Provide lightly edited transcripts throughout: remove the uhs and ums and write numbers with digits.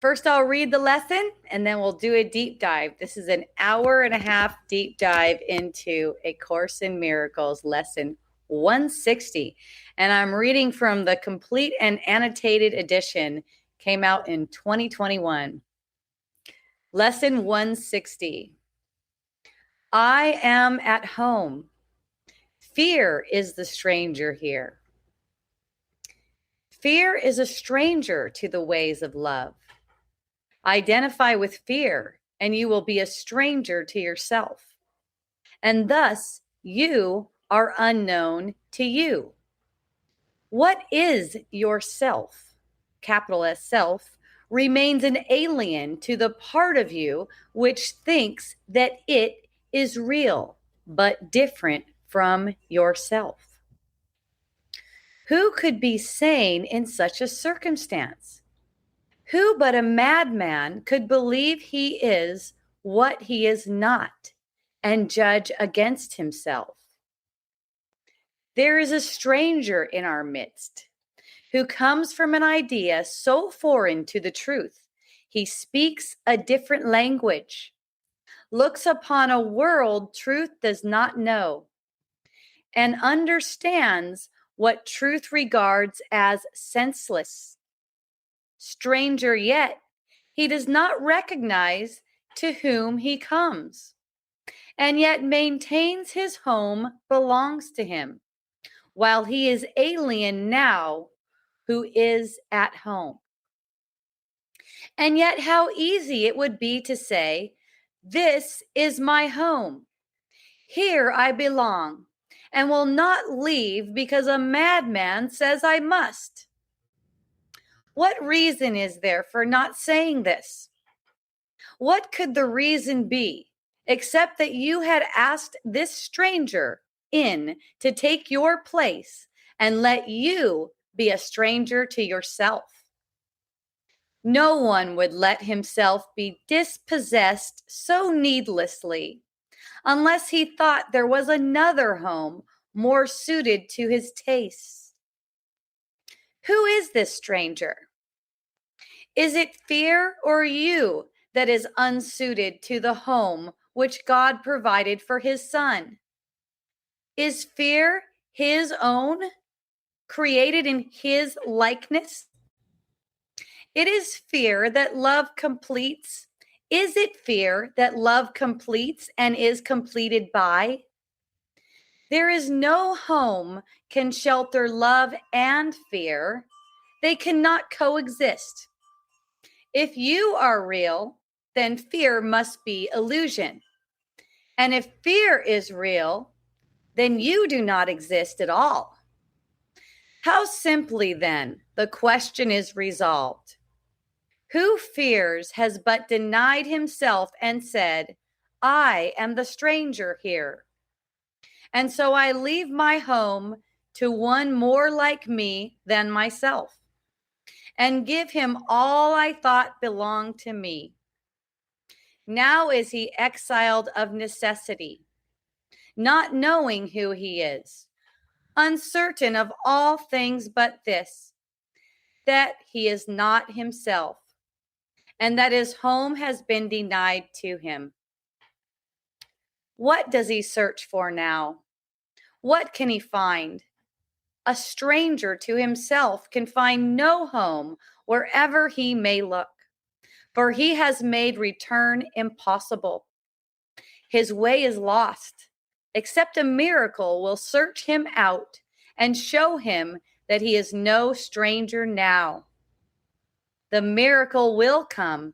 First, I'll read the lesson and then we'll do a deep dive. This is an hour-and-a-half deep dive into A Course in Miracles, lesson 160. And I'm reading from the complete and annotated edition, came out in 2021. Lesson 160. I am at home. Fear is the stranger here. Fear is a stranger to the ways of love. Identify with fear, and you will be a stranger to yourself. And thus, you are unknown to you. What is yourself, capital S self, remains an alien to the part of you which thinks that it is real, but different from yourself. Who could be sane in such a circumstance? Who but a madman could believe he is what he is not and judge against himself? There is a stranger in our midst who comes from an idea so foreign to the truth. He speaks a different language, looks upon a world truth does not know, and understands what truth regards as senseless. Stranger yet, he does not recognize to whom he comes, and yet maintains his home belongs to him, while he is alien now who is at home. And yet how easy it would be to say, this is my home. Here I belong, and will not leave because a madman says I must. What reason is there for not saying this? What could the reason be, except that you had asked this stranger in to take your place and let you be a stranger to yourself? No one would let himself be dispossessed so needlessly unless he thought there was another home more suited to his tastes. Who is this stranger? Is it fear or you that is unsuited to the home which God provided for his Son? Is fear his own, created in his likeness? It is fear that love completes. Is it fear that love completes and is completed by? There is no home can shelter love and fear. They cannot coexist. If you are real, then fear must be illusion. And if fear is real, then you do not exist at all. How simply, then, the question is resolved. Who fears has but denied himself and said, I am the stranger here. And so I leave my home to one more like me than myself, and give him all I thought belonged to me. Now is he exiled of necessity, not knowing who he is, uncertain of all things but this, that he is not himself, and that his home has been denied to him. What does he search for now? What can he find? A stranger to himself can find no home wherever he may look, for he has made return impossible. His way is lost, except a miracle will search him out and show him that he is no stranger now. The miracle will come,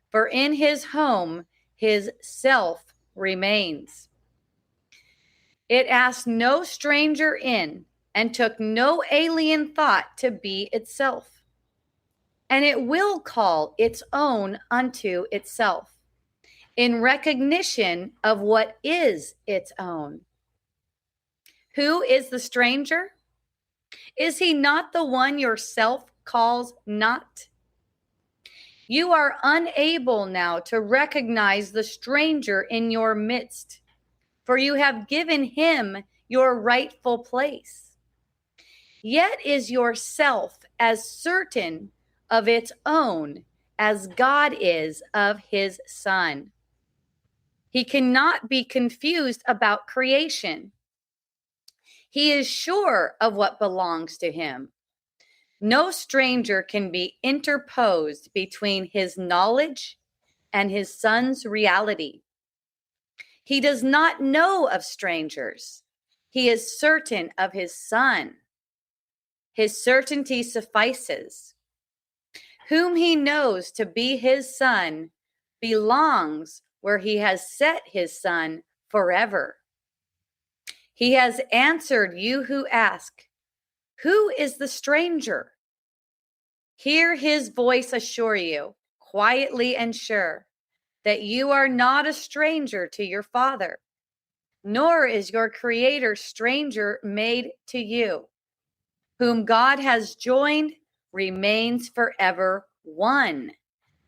for in his home his self remains. It asked no stranger in, and took no alien thought to be itself. And it will call its own unto itself, in recognition of what is its own. Who is the stranger? Is he not the one yourself calls not? You are unable now to recognize the stranger in your midst, for you have given him your rightful place. Yet is yourself as certain of its own as God is of his Son. He cannot be confused about creation. He is sure of what belongs to him. No stranger can be interposed between his knowledge and his Son's reality. He does not know of strangers. He is certain of his Son. His certainty suffices. Whom he knows to be his Son belongs where he has set his Son forever. He has answered you who ask, who is the stranger? Hear his voice assure you, quietly and sure, that you are not a stranger to your Father, nor is your Creator stranger made to you. Whom God has joined remains forever one,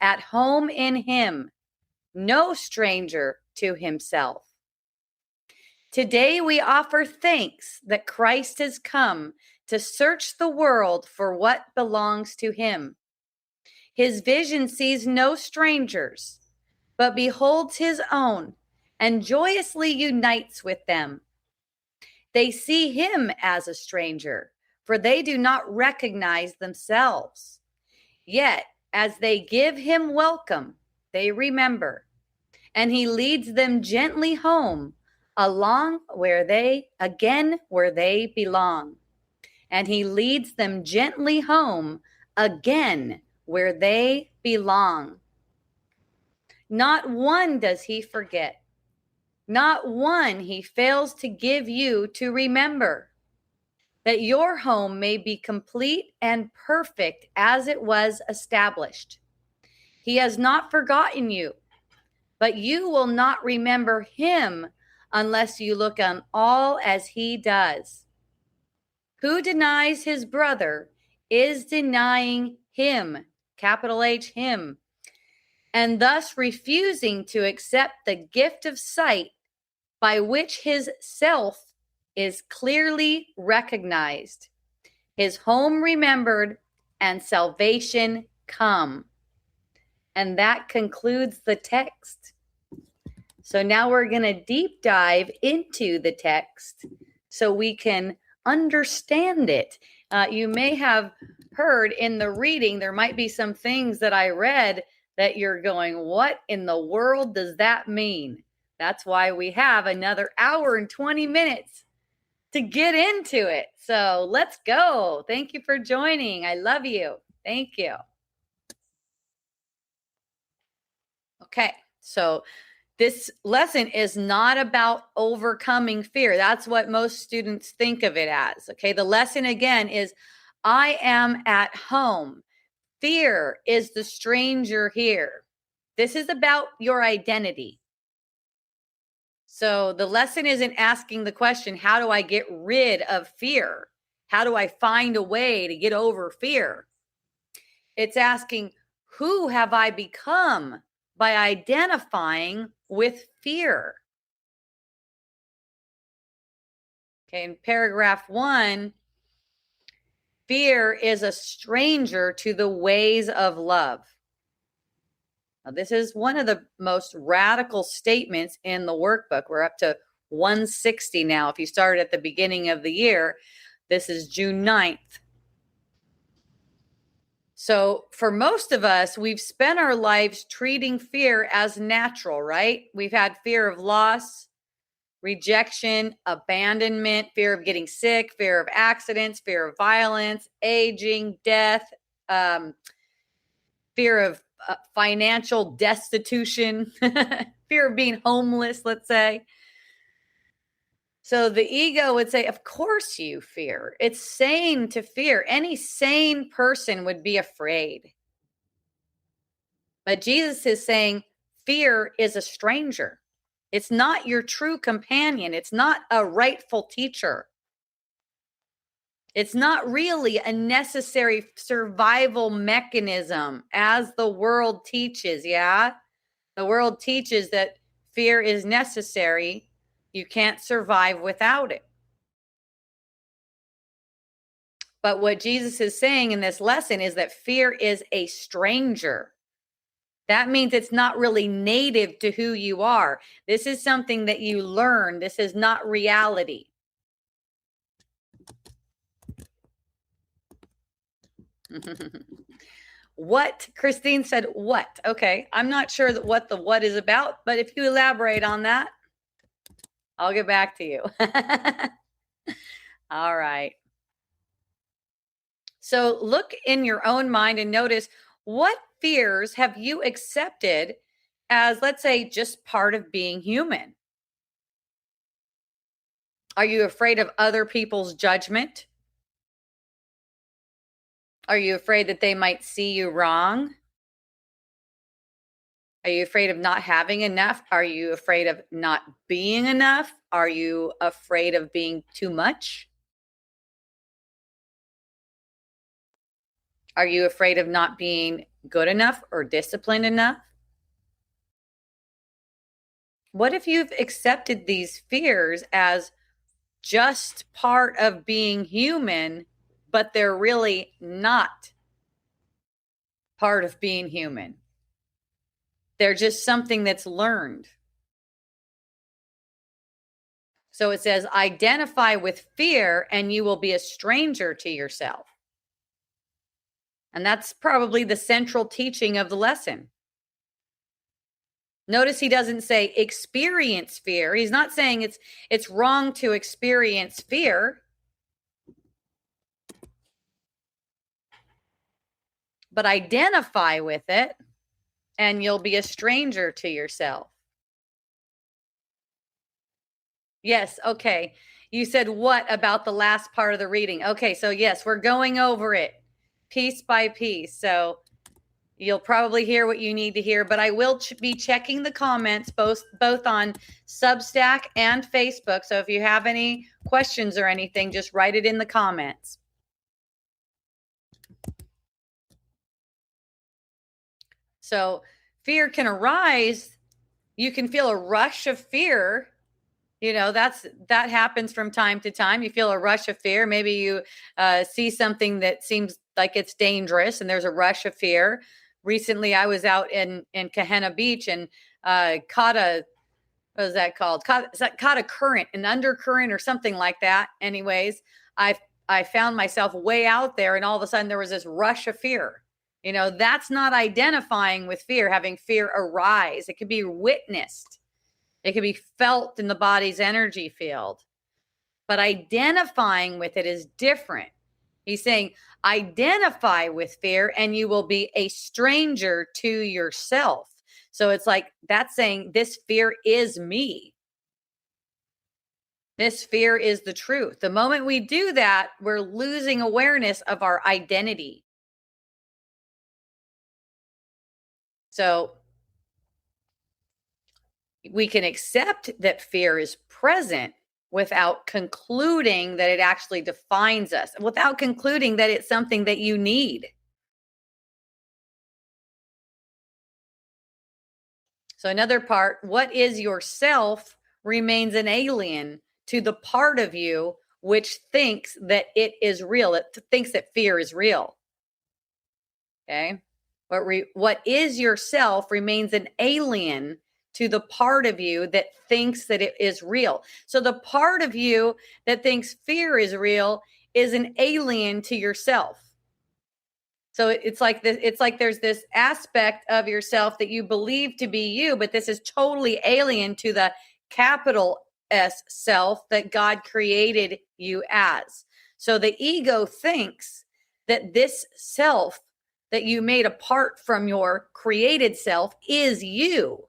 at home in him, no stranger to himself. Today we offer thanks that Christ has come to search the world for what belongs to him. His vision sees no strangers, but beholds his own and joyously unites with them. They see him as a stranger, for they do not recognize themselves. Yet, as they give him welcome, they remember, and he leads them gently home, along where they belong. And he leads them gently home, again where they belong. Not one does he forget. Not one he fails to give you to remember, that your home may be complete and perfect as it was established. He has not forgotten you, but you will not remember him unless you look on all as he does. Who denies his brother is denying him, capital H, him, and thus refusing to accept the gift of sight by which his self is clearly recognized, his home remembered, and salvation come. And that concludes the text. So now we're going to deep dive into the text so we can understand it. You may have heard in the reading, there might be some things that I read that you're going, what in the world does that mean? That's why we have another hour and 20 minutes to get into it. So let's go. Thank you for joining. I love you. Thank you. Okay, so this lesson is not about overcoming fear. That's what most students think of it as. Okay, the lesson again is I am at home. Fear is the stranger here. This is about your identity. So the lesson isn't asking the question, how do I get rid of fear? How do I find a way to get over fear? It's asking, who have I become by identifying with fear? Okay, in paragraph 1, fear is a stranger to the ways of love. Now, this is one of the most radical statements in the workbook. We're up to 160 now. If you started at the beginning of the year, this is June 9th. So for most of us, we've spent our lives treating fear as natural, right? We've had fear of loss, rejection, abandonment, fear of getting sick, fear of accidents, fear of violence, aging, death, fear of financial destitution, fear of being homeless, let's say. So the ego would say, of course you fear. It's sane to fear. Any sane person would be afraid. But Jesus is saying fear is a stranger. It's not your true companion. It's not a rightful teacher. It's not really a necessary survival mechanism as the world teaches, yeah? The world teaches that fear is necessary. You can't survive without it. But what Jesus is saying in this lesson is that fear is a stranger. That means it's not really native to who you are. This is something that you learn. This is not reality. What? Christine said what? Okay. I'm not sure that what the what is about, but if you elaborate on that, I'll get back to you. All right. So look in your own mind and notice, what fears have you accepted as, let's say, just part of being human? Are you afraid of other people's judgment? Are you afraid that they might see you wrong? Are you afraid of not having enough? Are you afraid of not being enough? Are you afraid of being too much? Are you afraid of not being good enough or disciplined enough? What if you've accepted these fears as just part of being human, but they're really not part of being human? They're just something that's learned. So it says, identify with fear and you will be a stranger to yourself. And that's probably the central teaching of the lesson. Notice he doesn't say experience fear. He's not saying it's wrong to experience fear. But identify with it and you'll be a stranger to yourself. Yes, okay. You said what about the last part of the reading? Okay, so yes, we're going over it piece by piece. So you'll probably hear what you need to hear, but I will be checking the comments both on Substack and Facebook. So if you have any questions or anything, just write it in the comments. So fear can arise. You can feel a rush of fear. You know, that happens from time to time. You feel a rush of fear. Maybe you see something that seems like it's dangerous and there's a rush of fear. Recently, I was out in Kahena Beach and caught a, what was that called? Caught a current, an undercurrent or something like that. Anyways, I found myself way out there and all of a sudden there was this rush of fear. You know, that's not identifying with fear, having fear arise. It can be witnessed. It can be felt in the body's energy field. But identifying with it is different. He's saying, identify with fear and you will be a stranger to yourself. So it's like that's saying this fear is me. This fear is the truth. The moment we do that, we're losing awareness of our identity. So we can accept that fear is present without concluding that it actually defines us, without concluding that it's something that you need. So another part, what is yourself remains an alien to the part of you which thinks that it is real. It thinks that fear is real. Okay. What is yourself remains an alien to the part of you that thinks that it is real. So the part of you that thinks fear is real is an alien to yourself. So it's like this, it's like there's this aspect of yourself that you believe to be you, but this is totally alien to the capital S self that God created you as. So the ego thinks that this self that you made apart from your created self is you.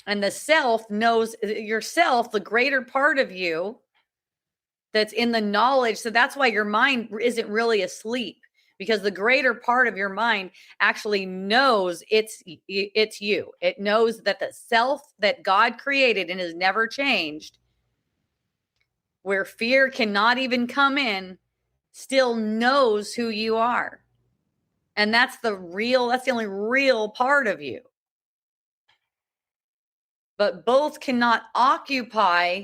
And the self knows yourself, the greater part of you that's in the knowledge. So that's why your mind isn't really asleep, because the greater part of your mind actually knows it's you. It knows that the self that God created and has never changed, where fear cannot even come in, still knows who you are. And that's the only real part of you. But both cannot occupy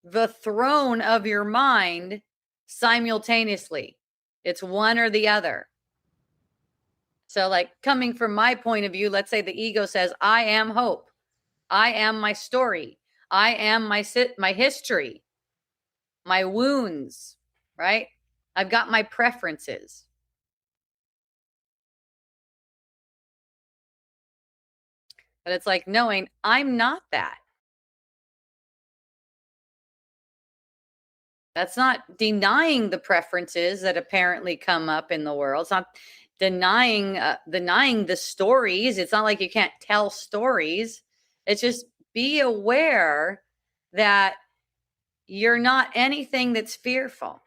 the throne of your mind simultaneously. It's one or the other. So like coming from my point of view, let's say the ego says, I am hope. I am my story. I am my history, my wounds, right? I've got my preferences. But it's like knowing I'm not that. That's not denying the preferences that apparently come up in the world. It's not denying the stories. It's not like you can't tell stories. It's just be aware that you're not anything that's fearful.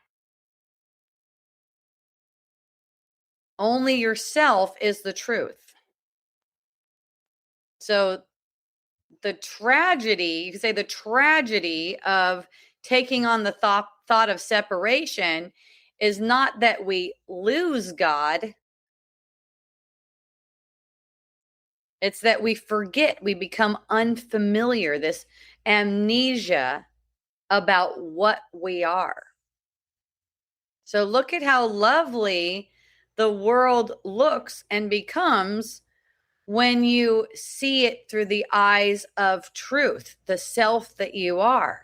Only yourself is the truth. So the tragedy, you could say the tragedy of taking on the thought of separation is not that we lose God. It's that we forget, we become unfamiliar, this amnesia about what we are. So look at how lovely the world looks and becomes when you see it through the eyes of truth, the self that you are.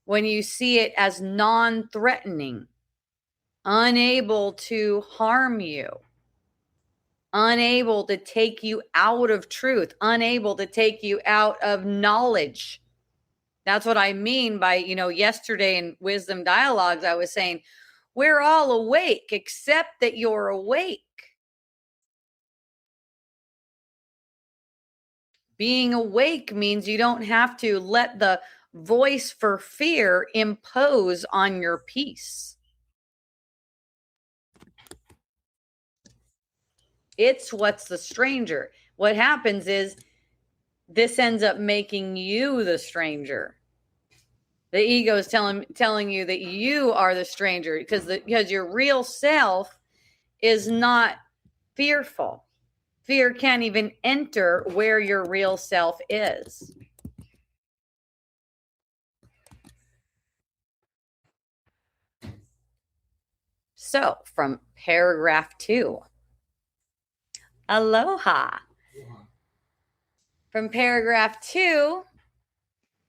When you see it as non-threatening, unable to harm you, unable to take you out of truth, unable to take you out of knowledge. That's what I mean by, yesterday in Wisdom Dialogues, I was saying, we're all awake, except that you're awake. Being awake means you don't have to let the voice for fear impose on your peace. It's what's the stranger. What happens is this ends up making you the stranger. The ego is telling you that you are the stranger because your real self is not fearful. Fear can't even enter where your real self is. So, from paragraph 2. Aloha. From paragraph 2,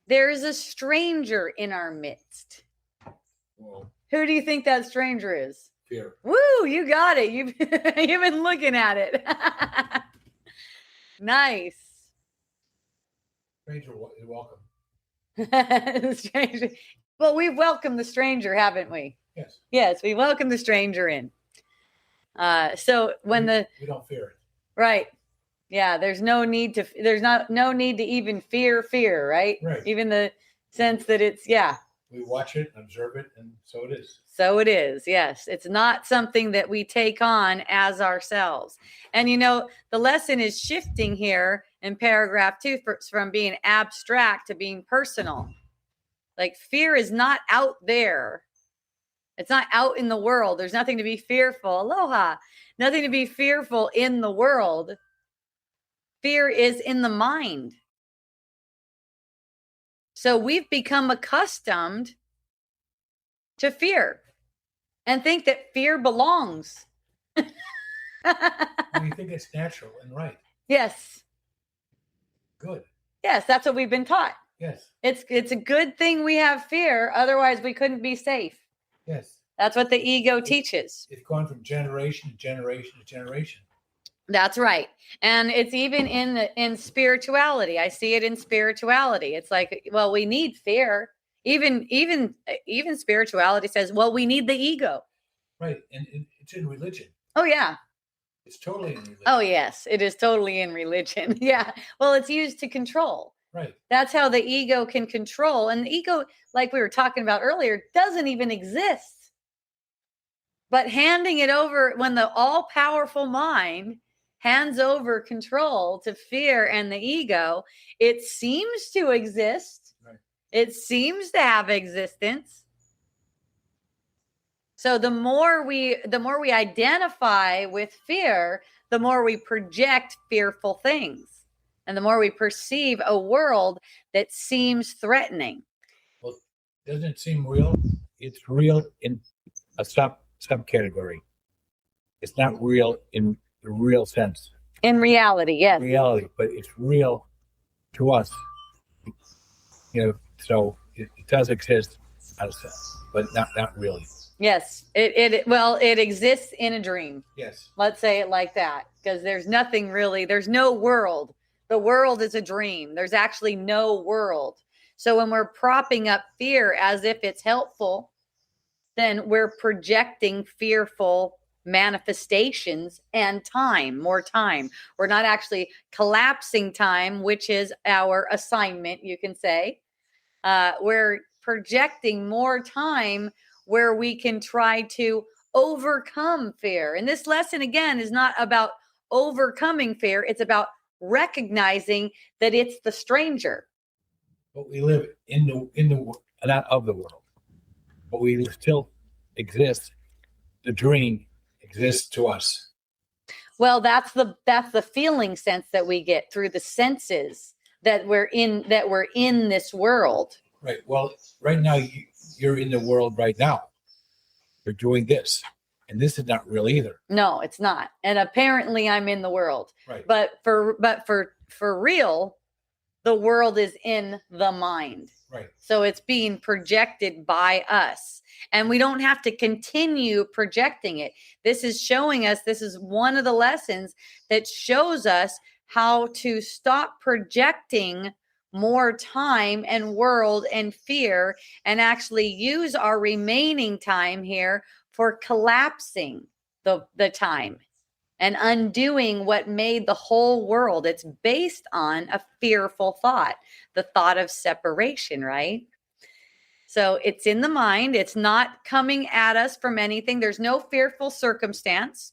there's a stranger in our midst. Whoa. Who do you think that stranger is? Fear. Woo, you got it. You've been looking at it. Nice. Stranger, you're welcome. Stranger. Well, we've welcomed the stranger, haven't we? Yes. Yes, we welcome the stranger in. So when we don't fear it. Right. Yeah, there's no need to even fear, right? Right. Even the sense that it's, yeah. We watch it, observe it, and so it is. So it is, yes. It's not something that we take on as ourselves. And, the lesson is shifting here in paragraph 2 from being abstract to being personal. Like fear is not out there. It's not out in the world. There's nothing to be fearful. Aloha. Nothing to be fearful in the world. Fear is in the mind. So we've become accustomed to fear and think that fear belongs. You think it's natural and right. Yes. Good. Yes, that's what we've been taught. Yes. It's a good thing we have fear. Otherwise, we couldn't be safe. Yes. That's what the ego teaches. It's gone from generation to generation to generation. That's right. And it's even in spirituality. I see it in spirituality. It's like, well, we need fear. Even spirituality says, well, we need the ego. Right. And it's in religion. Oh, yeah. It's totally in religion. Oh, yes. It is totally in religion. Yeah. Well, it's used to control. Right. That's how the ego can control. And the ego, like we were talking about earlier, doesn't even exist. But handing it over, when the all-powerful mind hands over control to fear and the ego, it seems to exist. Right. It seems to have existence. So the more we identify with fear, the more we project fearful things. And the more we perceive a world that seems threatening. Well, doesn't it seem real? It's real in a subcategory. It's not real in the real sense. In reality, yes. Reality, but it's real to us. So it does exist, but not really. Yes. It exists in a dream. Yes. Let's say it like that, because there's nothing really, there's no world. The world is a dream. There's actually no world. So when we're propping up fear as if it's helpful, then we're projecting fearful manifestations and more time. We're not actually collapsing time, which is our assignment, you can say. We're projecting more time where we can try to overcome fear. And this lesson, again, is not about overcoming fear. It's about recognizing that it's the stranger. But we live in the not of the world, but we still exist. The dream exists to us. Well, that's the feeling sense that we get through the senses that we're in this world. Right. Well, right now you're in the world right now. You're doing this, and this is not real either. No, it's not. And apparently, I'm in the world. Right. But for real, the world is in the mind. Right. So it's being projected by us. And we don't have to continue projecting it. This is showing us, this is one of the lessons that shows us how to stop projecting more time and world and fear and actually use our remaining time here for collapsing the time and undoing what made the whole world. It's based on a fearful thought, the thought of separation, right? So it's in the mind. It's not coming at us from anything. There's no fearful circumstance,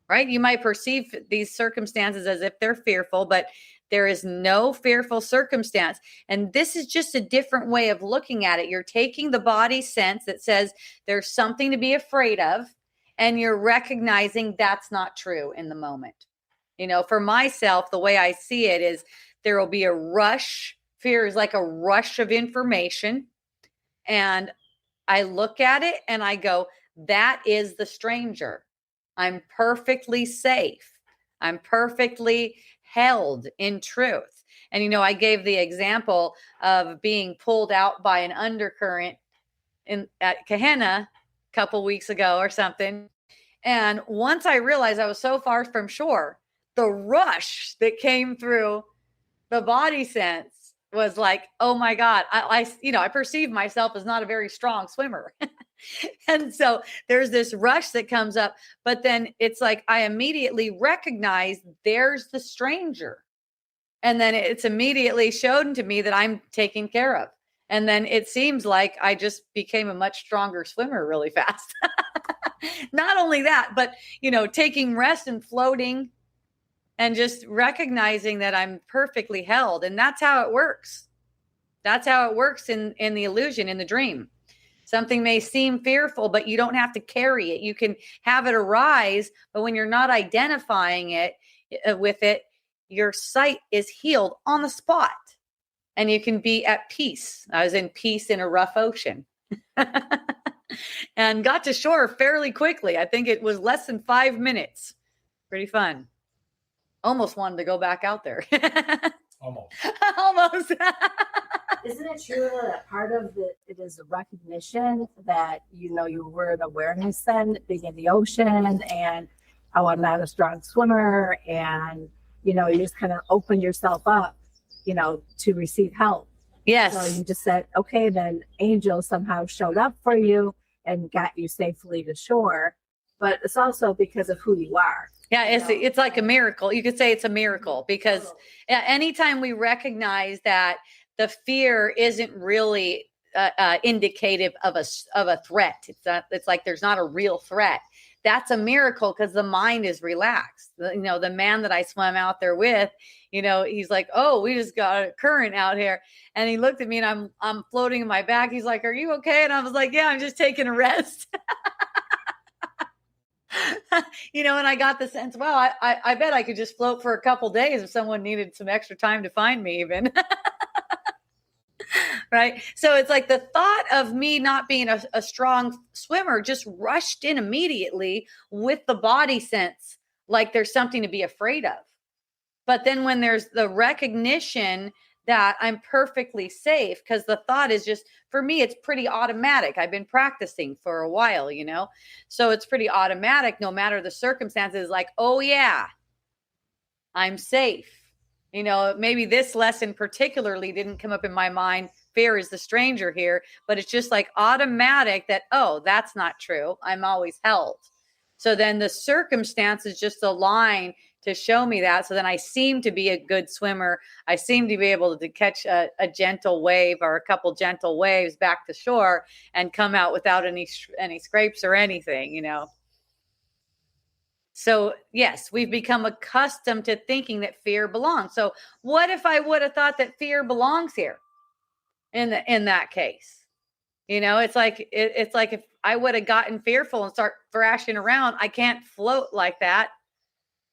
right? You might perceive these circumstances as if they're fearful, but there is no fearful circumstance. And this is just a different way of looking at it. You're taking the body sense that says there's something to be afraid of, and you're recognizing that's not true in the moment. For myself, the way I see it is there will be a rush. Fear is like a rush of information. And I look at it and I go, that is the stranger. I'm perfectly safe. I'm perfectly held in truth. And, I gave the example of being pulled out by an undercurrent at Kahena a couple weeks ago or something. And once I realized I was so far from shore, the rush that came through the body sense was like, oh my God, I perceive myself as not a very strong swimmer. And so there's this rush that comes up, but then it's like, I immediately recognize there's the stranger. And then it's immediately shown to me that I'm taken care of. And then it seems like I just became a much stronger swimmer really fast. Not only that, but, taking rest and floating and just recognizing that I'm perfectly held. And that's how it works. That's how it works in the illusion, in the dream. Something may seem fearful, but you don't have to carry it. You can have it arise, but when you're not identifying it with it, your sight is healed on the spot. And you can be at peace. I was in peace in a rough ocean. And got to shore fairly quickly. I think it was less than 5 minutes. Pretty fun. Almost wanted to go back out there. Almost. Isn't it true that part of it is a recognition that, you were an awareness then, being in the ocean, and how I'm not a strong swimmer, and, you just kind of open yourself up, to receive help. Yes. So you just said, okay, then angel somehow showed up for you and got you safely to shore. But it's also because of who you are. Yeah, it's like a miracle. You could say it's a miracle because anytime we recognize that the fear isn't really indicative of a threat, it's like there's not a real threat. That's a miracle because the mind is relaxed. The man that I swam out there with, he's like, oh, we just got a current out here. And he looked at me and I'm floating in my back. He's like, are you okay? And I was like, yeah, I'm just taking a rest. And I got the sense, wow, I bet I could just float for a couple days if someone needed some extra time to find me even. Right. So it's like the thought of me not being a strong swimmer just rushed in immediately with the body sense, like there's something to be afraid of. But then when there's the recognition that I'm perfectly safe, because the thought is just, for me, it's pretty automatic. I've been practicing for a while, so it's pretty automatic no matter the circumstances, like, oh yeah, I'm safe. Maybe this lesson particularly didn't come up in my mind. Fear is the stranger here, but it's just like automatic that, oh, that's not true. I'm always held. So then the circumstances just align to show me that. So then I seem to be a good swimmer. I seem to be able to catch a gentle wave or a couple gentle waves back to shore and come out without any scrapes or anything, So yes, we've become accustomed to thinking that fear belongs. So what if I would have thought that fear belongs here in that case? It's like if I would have gotten fearful and start thrashing around, I can't float like that.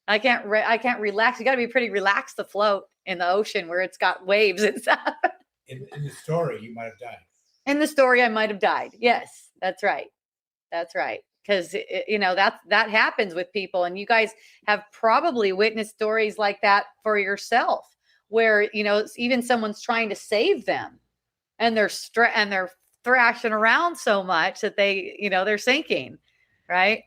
I can't relax. You got to be pretty relaxed to float in the ocean where it's got waves and stuff. In the story, you might have died. In the story, I might have died. Yes, that's right. That's right. Because, that happens with people. And you guys have probably witnessed stories like that for yourself where, even someone's trying to save them and they're thrashing around so much that they're sinking. Right.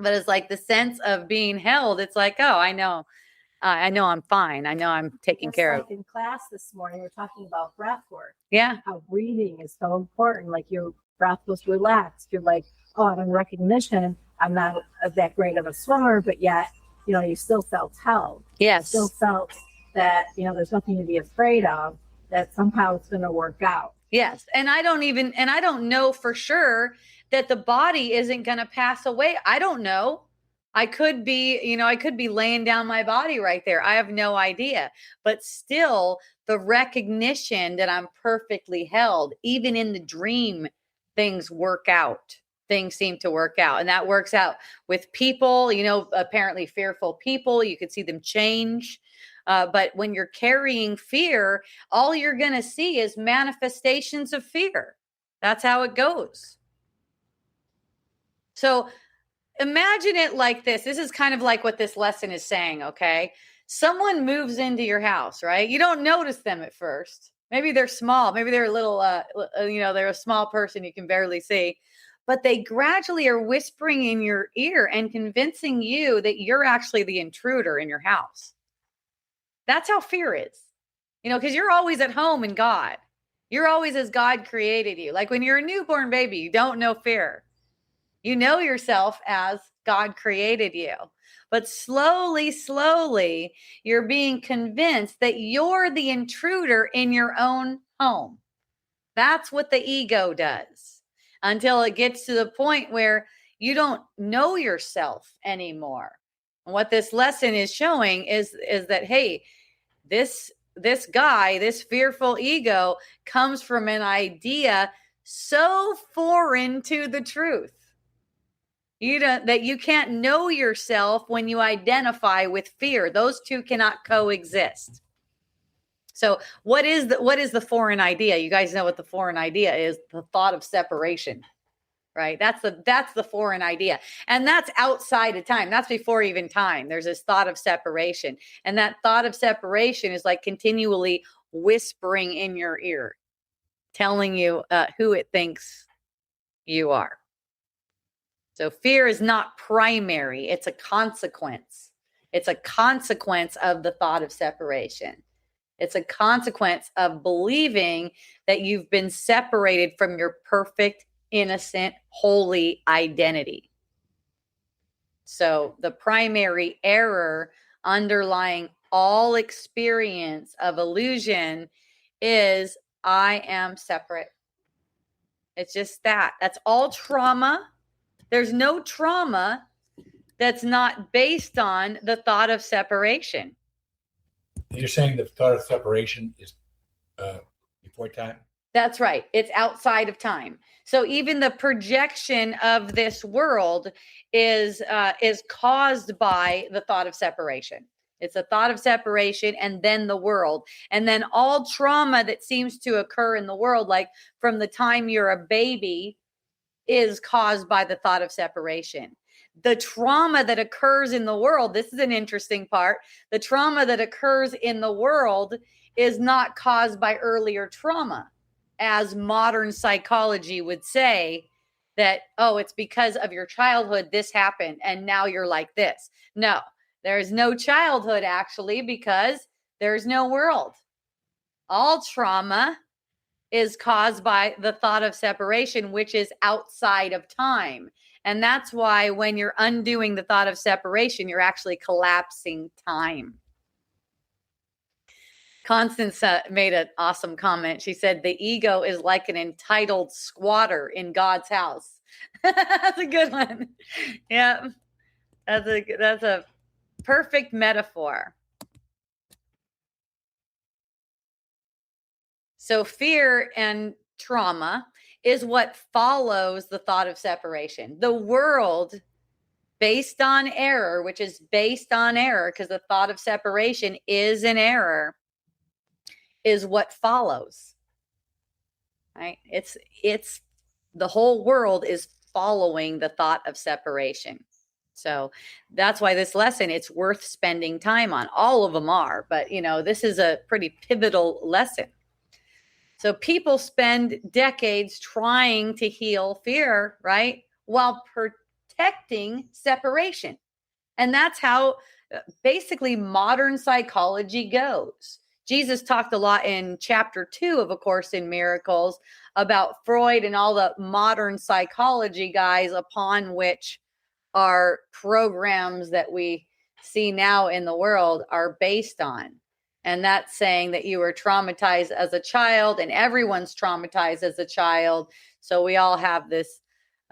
But it's like the sense of being held. It's like, oh, I know I'm fine. I know I'm taken care of. In class this morning, we're talking about breath work. Yeah. How breathing is so important. Like your breath was relaxed. You're like, oh, I'm in recognition. I'm not that great of a swimmer, but yet, you still felt held. Yes. You still felt that, there's nothing to be afraid of, that somehow it's going to work out. Yes. And I don't know for sure that the body isn't going to pass away. I don't know. I could be laying down my body right there. I have no idea. But still, the recognition that I'm perfectly held, even in the dream, things work out. Things seem to work out. And that works out with people, apparently fearful people. You could see them change. But when you're carrying fear, all you're going to see is manifestations of fear. That's how it goes. So imagine it like this. This is kind of like what this lesson is saying, okay? Someone moves into your house, right? You don't notice them at first. Maybe they're small. Maybe they're a little, they're a small person you can barely see. But they gradually are whispering in your ear and convincing you that you're actually the intruder in your house. That's how fear is, because you're always at home in God. You're always as God created you. Like when you're a newborn baby, you don't know fear. You know yourself as God created you. But slowly, you're being convinced that you're the intruder in your own home. That's what the ego does until it gets to the point where you don't know yourself anymore. And what this lesson is showing is that, hey, this guy, this fearful ego comes from an idea so foreign to the truth. That you can't know yourself when you identify with fear. Those two cannot coexist. So what is the foreign idea? You guys know what the foreign idea is, the thought of separation, right? That's the foreign idea. And that's outside of time. That's before even time. There's this thought of separation. And that thought of separation is like continually whispering in your ear, telling you who it thinks you are. So fear is not primary. It's a consequence. It's a consequence of the thought of separation. It's a consequence of believing that you've been separated from your perfect, innocent, holy identity. So the primary error underlying all experience of illusion is I am separate. It's just that. That's all trauma. There's no trauma that's not based on the thought of separation. You're saying the thought of separation is before time? That's right. It's outside of time. So even the projection of this world is caused by the thought of separation. It's a thought of separation and then the world. And then all trauma that seems to occur in the world, like from the time you're a baby, is caused by the thought of separation. The trauma that occurs in the world, this is an interesting part. The trauma that occurs in the world is not caused by earlier trauma, as modern psychology would say that, oh, it's because of your childhood, this happened, and now you're like this. No, there's no childhood actually, because there's no world. All trauma is caused by the thought of separation, which is outside of time. And that's why when you're undoing the thought of separation, you're actually collapsing time. Constance made an awesome comment. She said, the ego is like an entitled squatter in God's house. That's a good one. Yeah, that's a perfect metaphor. So fear and trauma is what follows the thought of separation. The world, based on error, which is based on error, because the thought of separation is an error, is what follows. Right? It's the whole world is following the thought of separation. So that's why this lesson, it's worth spending time on. All of them are, but this is a pretty pivotal lesson. So people spend decades trying to heal fear, right? While protecting separation. And that's how basically modern psychology goes. Jesus talked a lot in chapter 2 of A Course in Miracles about Freud and all the modern psychology guys upon which our programs that we see now in the world are based on. And that's saying that you were traumatized as a child, and everyone's traumatized as a child. So we all have this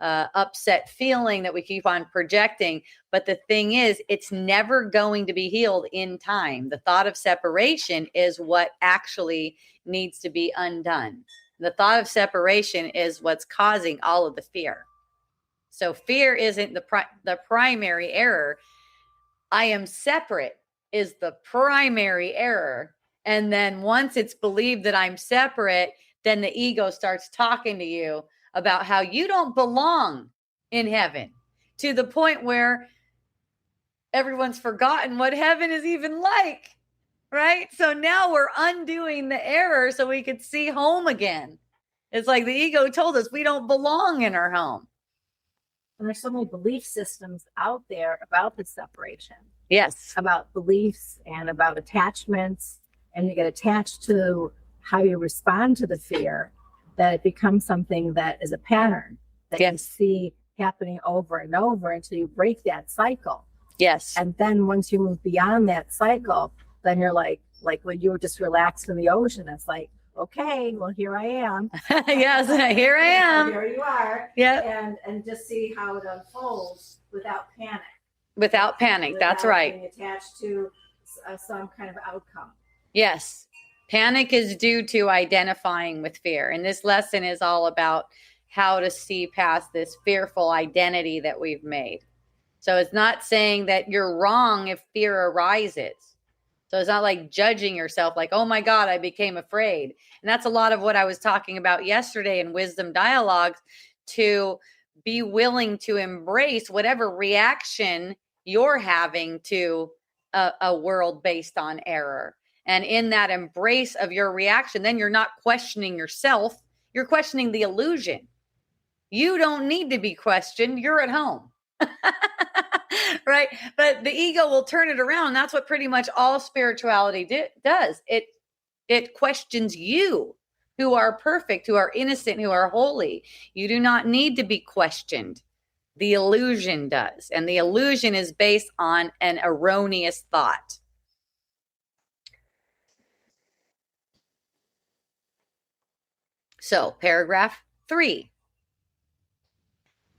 upset feeling that we keep on projecting. But the thing is, it's never going to be healed in time. The thought of separation is what actually needs to be undone. The thought of separation is what's causing all of the fear. So fear isn't the primary error. I am separate is the primary error. And then once it's believed that I'm separate, then the ego starts talking to you about how you don't belong in heaven, to the point where everyone's forgotten what heaven is even like, right? So now we're undoing the error so we could see home again. It's like the ego told us we don't belong in our home. And there's so many belief systems out there about the separation. Yes. About beliefs and about attachments, and you get attached to how you respond to the fear, that it becomes something that is a pattern that you see happening over and over until you break that cycle. Yes. And then once you move beyond that cycle, then you're like when you were just relaxed in the ocean, it's like, okay, well, here I am. Yes, here I am. Here you are. Yeah. And just see how it unfolds without panic. Without panic, that's right. Being attached to some kind of outcome. Yes. Panic is due to identifying with fear. And this lesson is all about how to see past this fearful identity that we've made. So it's not saying that you're wrong if fear arises. So it's not like judging yourself like, oh my God, I became afraid. And that's a lot of what I was talking about yesterday in Wisdom Dialogues, to be willing to embrace whatever reaction you're having to a world based on error. And in that embrace of your reaction, then you're not questioning yourself. You're questioning the illusion. You don't need to be questioned. You're at home. Right? But the ego will turn it around. That's what pretty much all spirituality does. It questions you, who are perfect, who are innocent, who are holy. You do not need to be questioned. The illusion does. And the illusion is based on an erroneous thought. So paragraph 3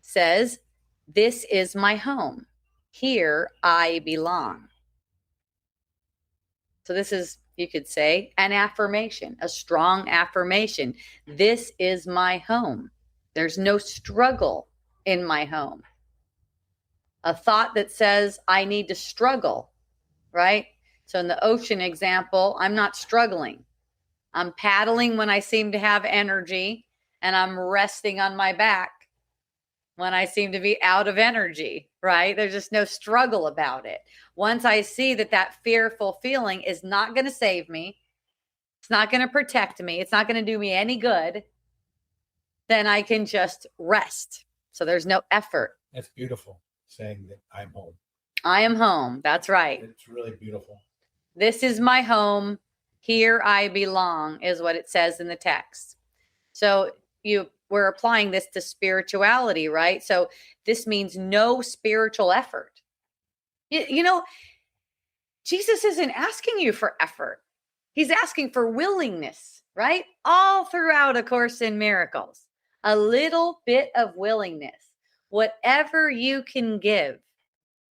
says, this is my home. Here I belong. So this is, you could say, an affirmation, a strong affirmation. This is my home. There's no struggle in my home. A thought that says I need to struggle, right? So in the ocean example, I'm not struggling. I'm paddling when I seem to have energy, and I'm resting on my back when I seem to be out of energy, right? There's just no struggle about it. Once I see that that fearful feeling is not going to save me, it's not going to protect me, it's not going to do me any good, then I can just rest. So there's no effort. That's beautiful, saying that I'm home. I am home. That's right. It's really beautiful. This is my home. Here I belong, is what it says in the text. So we're applying this to spirituality, right? So this means no spiritual effort. You know, Jesus isn't asking you for effort. He's asking for willingness, right? All throughout A Course in Miracles, a little bit of willingness, whatever you can give.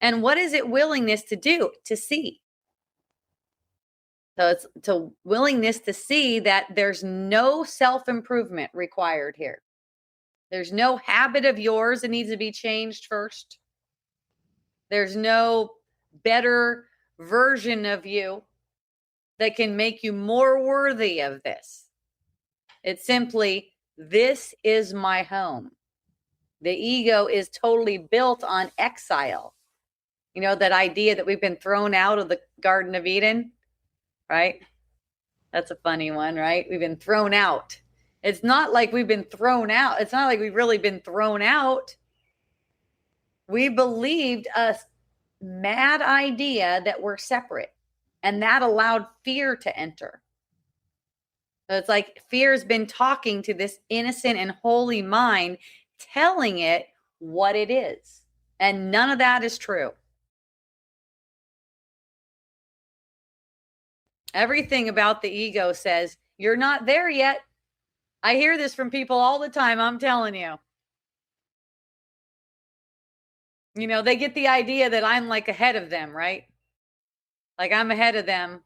And what is it willingness to do? To see. So it's to willingness to see that there's no self-improvement required here. There's no habit of yours that needs to be changed first. There's no better version of you that can make you more worthy of this. It's simply, this is my home. The ego is totally built on exile. You know, that idea that we've been thrown out of the Garden of Eden, right? That's a funny one, right? We've been thrown out. It's not like we've been thrown out. It's not like we've really been thrown out. We believed a mad idea that we're separate, and that allowed fear to enter. So it's like fear has been talking to this innocent and holy mind, telling it what it is. And none of that is true. Everything about the ego says, you're not there yet. I hear this from people all the time. I'm telling you. You know, they get the idea that I'm like ahead of them, right? Like I'm ahead of them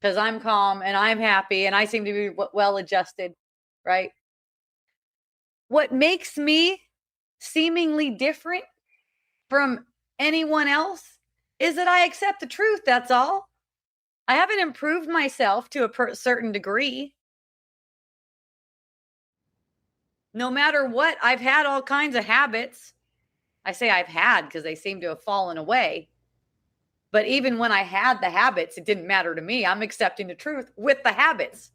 because I'm calm and I'm happy and I seem to be well adjusted, right? What makes me seemingly different from anyone else is that I accept the truth. That's all. I haven't improved myself to a certain degree. No matter what, I've had all kinds of habits. I say I've had because they seem to have fallen away. But even when I had the habits, it didn't matter to me. I'm accepting the truth with the habits.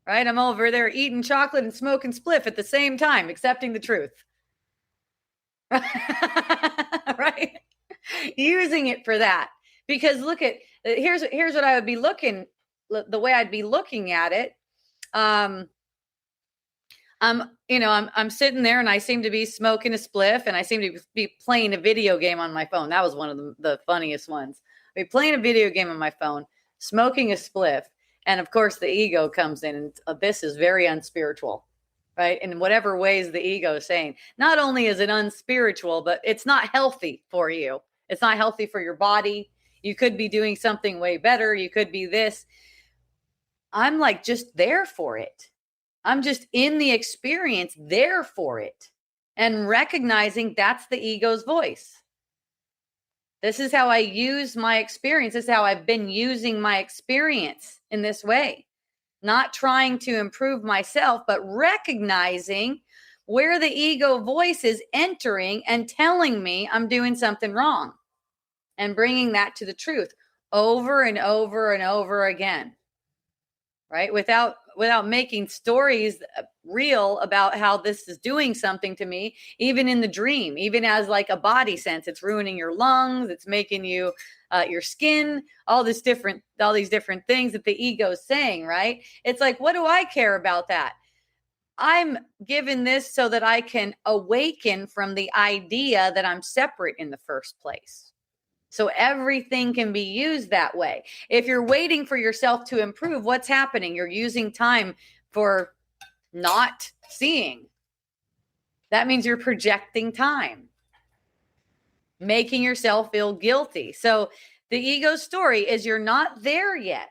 Right? I'm over there eating chocolate and smoking spliff at the same time, accepting the truth. Right? Using it for that. Because look at, here's what I would be looking, the way I'd be looking at it. I'm sitting there and I seem to be smoking a spliff and I seem to be playing a video game on my phone. That was one of the funniest ones. I'd be playing a video game on my phone, smoking a spliff. And of course the ego comes in and this is very unspiritual, right? In whatever ways the ego is saying, not only is it unspiritual, but it's not healthy for you. It's not healthy for your body. You could be doing something way better. You could be this. I'm like just there for it. I'm just in the experience, there for it, and recognizing that's the ego's voice. This is how I use my experience. This is how I've been using my experience in this way. Not trying to improve myself, but recognizing where the ego voice is entering and telling me I'm doing something wrong and bringing that to the truth over and over and over again. Right? Without making stories real about how this is doing something to me, even in the dream, even as like a body sense, it's ruining your lungs, it's making you your skin, all these different things that the ego is saying, right? It's like, what do I care about that? I'm given this so that I can awaken from the idea that I'm separate in the first place. So everything can be used that way. If you're waiting for yourself to improve, what's happening? You're using time for not seeing. That means you're projecting time, making yourself feel guilty. So the ego story is you're not there yet.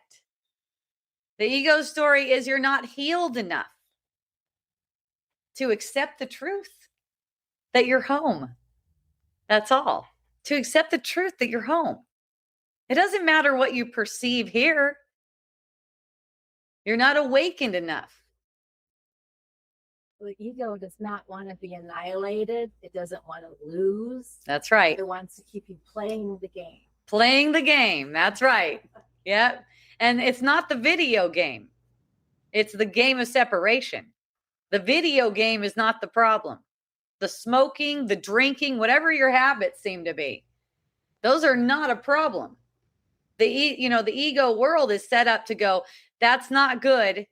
The ego story is you're not healed enough to accept the truth that you're home. That's all. To accept the truth that you're home. It doesn't matter what you perceive here. You're not awakened enough. The ego does not want to be annihilated. It doesn't want to lose. That's right. It wants to keep you playing the game. Playing the game. That's right. Yep. And it's not the video game. It's the game of separation. The video game is not the problem. The smoking, the drinking, whatever your habits seem to be, those are not a problem. The ego world is set up to go, that's not good.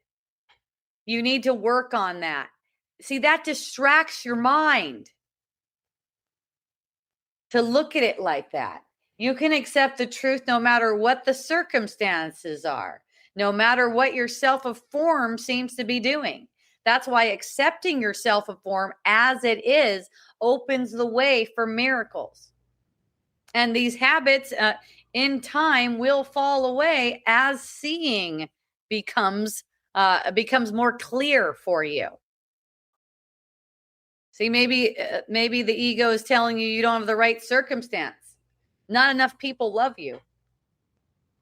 You need to work on that. See, that distracts your mind to look at it like that. You can accept the truth no matter what the circumstances are, no matter what your self of form seems to be doing. That's why accepting your self of form as it is opens the way for miracles. And these habits in time will fall away as seeing becomes more clear for you. See, maybe the ego is telling you don't have the right circumstance. Not enough people love you.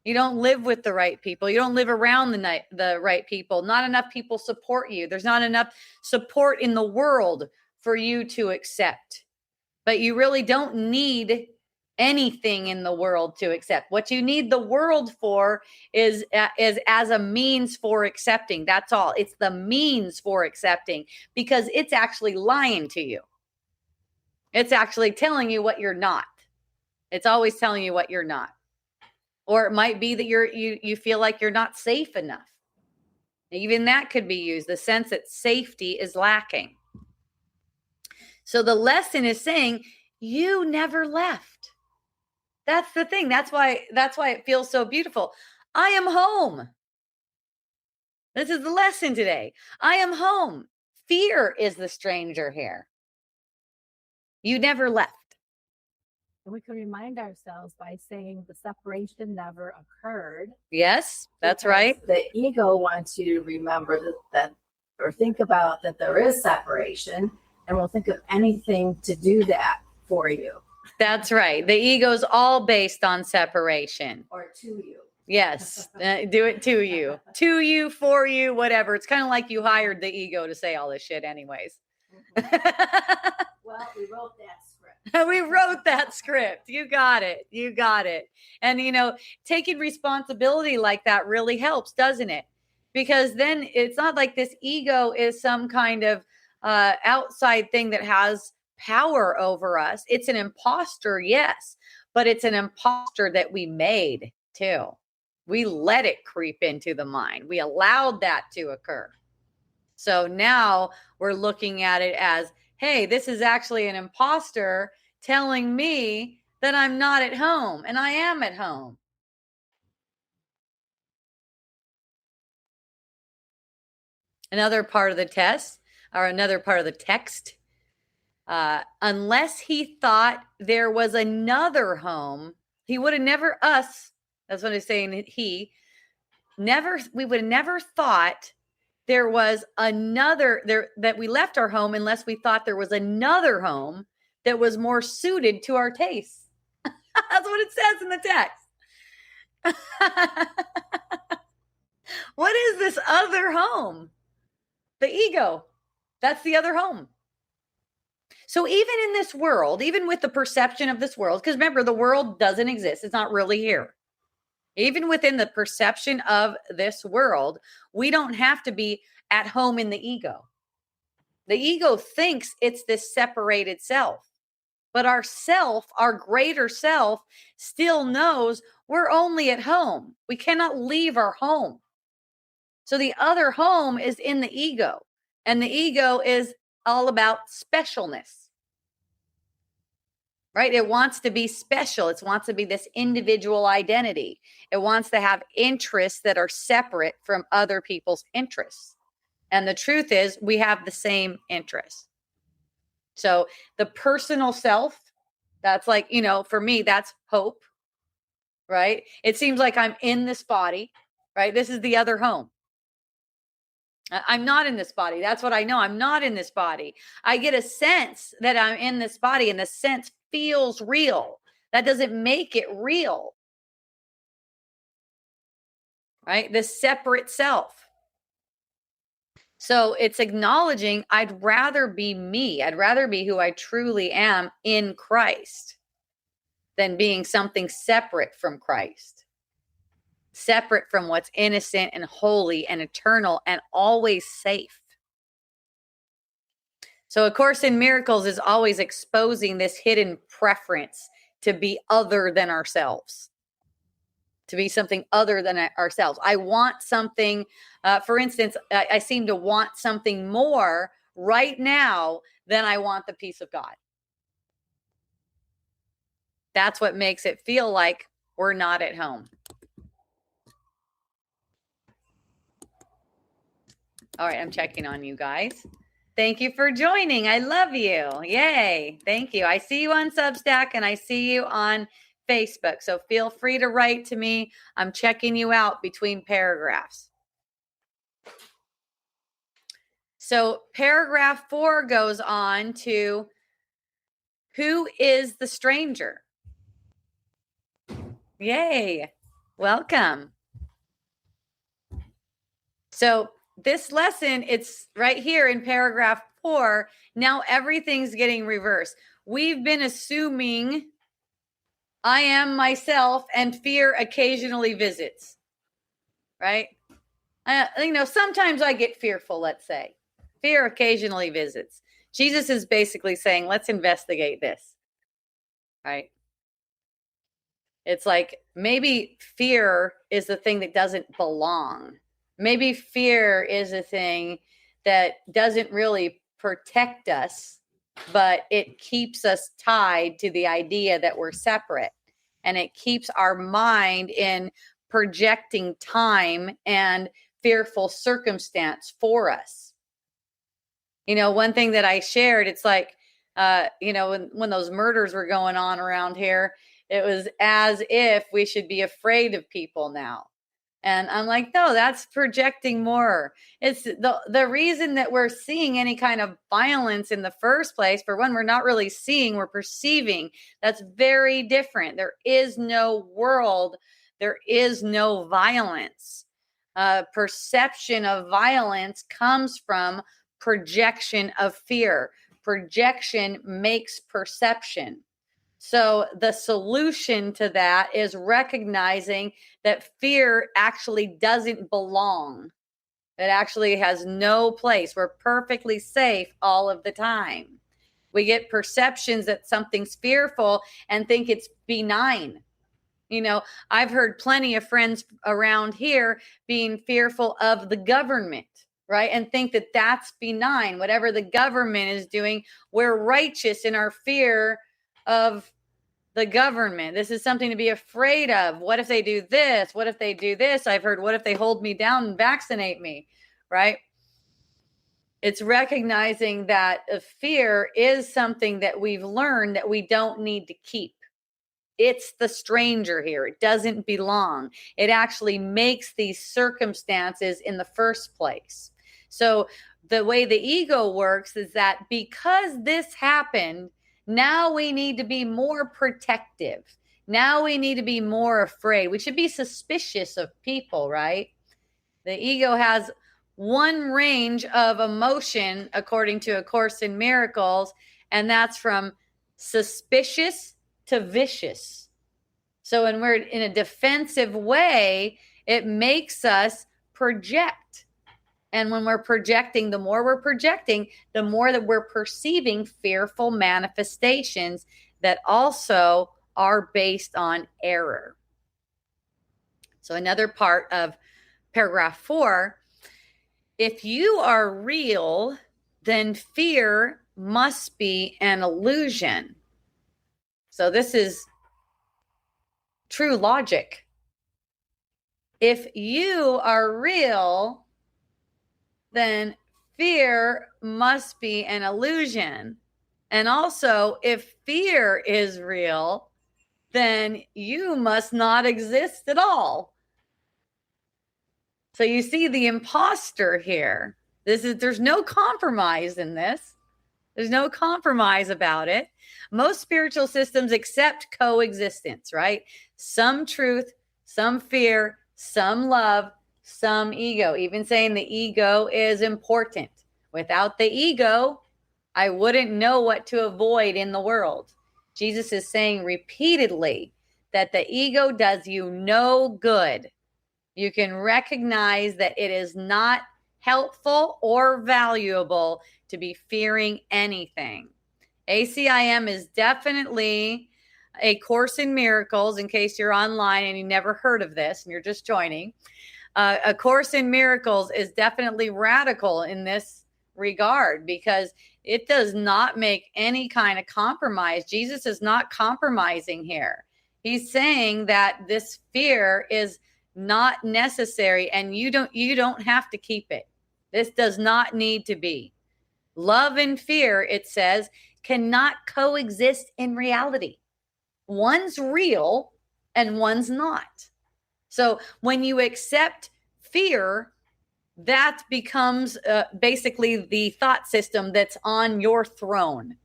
You don't live with the right people. You don't live around the right people. Not enough people support you. There's not enough support in the world for you to accept. But you really don't need anything in the world to accept. What you need the world for is as a means for accepting. That's all. It's the means for accepting, because it's actually lying to you. It's actually telling you what you're not. It's always telling you what you're not. Or it might be that you feel like you're not safe enough. Even that could be used, the sense that safety is lacking. So the lesson is saying you never left. That's the thing. That's why it feels so beautiful. I am home. This is the lesson today. I am home. Fear is the stranger here. You never left. And we can remind ourselves by saying the separation never occurred. Yes, that's right. The ego wants you to remember that or think about that there is separation, and will think of anything to do that for you. That's right. The ego's all based on separation. Or to you. Yes, do it to you, for you, whatever. It's kind of like you hired the ego to say all this shit anyways. Well, we wrote that script. We wrote that script. You got it. And, taking responsibility like that really helps, doesn't it? Because then it's not like this ego is some kind of outside thing that has power over us. It's an imposter, yes, but it's an imposter that we made too. We let it creep into the mind. We allowed that to occur. So now we're looking at it as, hey, this is actually an imposter telling me that I'm not at home, and I am at home. Another part of the test, or another part of the text, unless he thought there was another home, he would have never, that's what he's saying, we would have never thought there was another, that we left our home unless we thought there was another home that was more suited to our tastes. That's what it says in the text. What is this other home? The ego. That's the other home. So even in this world, even with the perception of this world, because remember, the world doesn't exist. It's not really here. Even within the perception of this world, we don't have to be at home in the ego. The ego thinks it's this separated self. But our self, our greater self, still knows we're only at home. We cannot leave our home. So the other home is in the ego. And the ego is all about specialness. Right? It wants to be special. It wants to be this individual identity. It wants to have interests that are separate from other people's interests. And the truth is, we have the same interests. So the personal self, that's like, for me, that's hope, right? It seems like I'm in this body, right? This is the other home. I'm not in this body. That's what I know. I'm not in this body. I get a sense that I'm in this body, and the sense feels real. That doesn't make it real. right? The separate self. So it's acknowledging I'd rather be me. I'd rather be who I truly am in Christ than being something separate from Christ, separate from what's innocent and holy and eternal and always safe. So A Course in Miracles is always exposing this hidden preference to be other than ourselves, to be something other than ourselves. I want something, for instance, I seem to want something more right now than I want the peace of God. That's what makes it feel like we're not at home. All right, I'm checking on you guys. Thank you for joining. I love you. Yay. Thank you. I see you on Substack and I see you on Facebook. So feel free to write to me. I'm checking you out between paragraphs. So paragraph 4 goes on to, who is the stranger? Yay. Welcome. So this lesson, it's right here in paragraph 4. Now everything's getting reversed. We've been assuming I am myself and fear occasionally visits, right? Sometimes I get fearful, let's say. Fear occasionally visits. Jesus is basically saying, let's investigate this, right? It's like maybe fear is the thing that doesn't belong. Maybe fear is a thing that doesn't really protect us, but it keeps us tied to the idea that we're separate. And it keeps our mind in projecting time and fearful circumstance for us. One thing that I shared, it's like, when those murders were going on around here, it was as if we should be afraid of people now. And I'm like, no, that's projecting more. It's the reason that we're seeing any kind of violence in the first place. For one, we're not really seeing, we're perceiving. That's very different. There is no world. There is no violence. Perception of violence comes from projection of fear. Projection makes perception. So the solution to that is recognizing that fear actually doesn't belong. It actually has no place. We're perfectly safe all of the time. We get perceptions that something's fearful and think it's benign. I've heard plenty of friends around here being fearful of the government, right? And think that that's benign. Whatever the government is doing, we're righteous in our fear of the government. This is something to be afraid of. What if they do this? What if they do this? I've heard, what if they hold me down and vaccinate me, right? It's recognizing that fear is something that we've learned that we don't need to keep. It's the stranger here. It doesn't belong. It actually makes these circumstances in the first place. So the way the ego works is that because this happened, now we need to be more protective. Now we need to be more afraid. We should be suspicious of people, right? The ego has one range of emotion, according to A Course in Miracles, and that's from suspicious to vicious. So when we're in a defensive way, it makes us project. And when we're projecting, the more we're projecting, the more that we're perceiving fearful manifestations that also are based on error. So another part of paragraph 4, if you are real, then fear must be an illusion. So this is true logic. If you are real, then fear must be an illusion. And also, if fear is real, then you must not exist at all. So you see the imposter here. There's no compromise in this. There's no compromise about it. Most spiritual systems accept coexistence, right? Some truth, some fear, some love, some ego, even saying the ego is important. Without the ego, I wouldn't know what to avoid in the world. Jesus is saying repeatedly that the ego does you no good. You can recognize that it is not helpful or valuable to be fearing anything. ACIM is definitely a Course in Miracles, in case you're online and you never heard of this and you're just joining. A Course in Miracles is definitely radical in this regard because it does not make any kind of compromise. Jesus is not compromising here. He's saying that this fear is not necessary and you don't have to keep it. This does not need to be. Love and fear, it says, cannot coexist in reality. One's real and one's not. So when you accept fear, that becomes basically the thought system that's on your throne.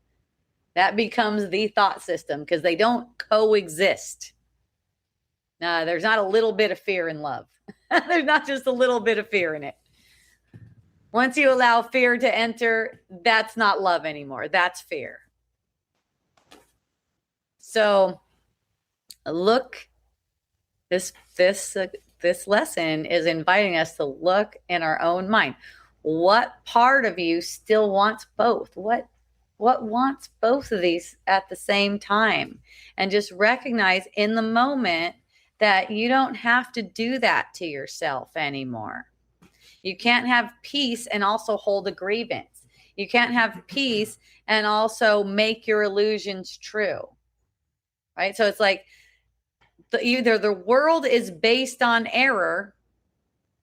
That becomes the thought system because they don't coexist. There's not a little bit of fear in love. There's not just a little bit of fear in it. Once you allow fear to enter, that's not love anymore. That's fear. So look, this lesson is inviting us to look in our own mind. What part of you still wants both? What wants both of these at the same time? And just recognize in the moment that you don't have to do that to yourself anymore. You can't have peace and also hold a grievance. You can't have peace and also make your illusions true. Right? So it's like either the world is based on error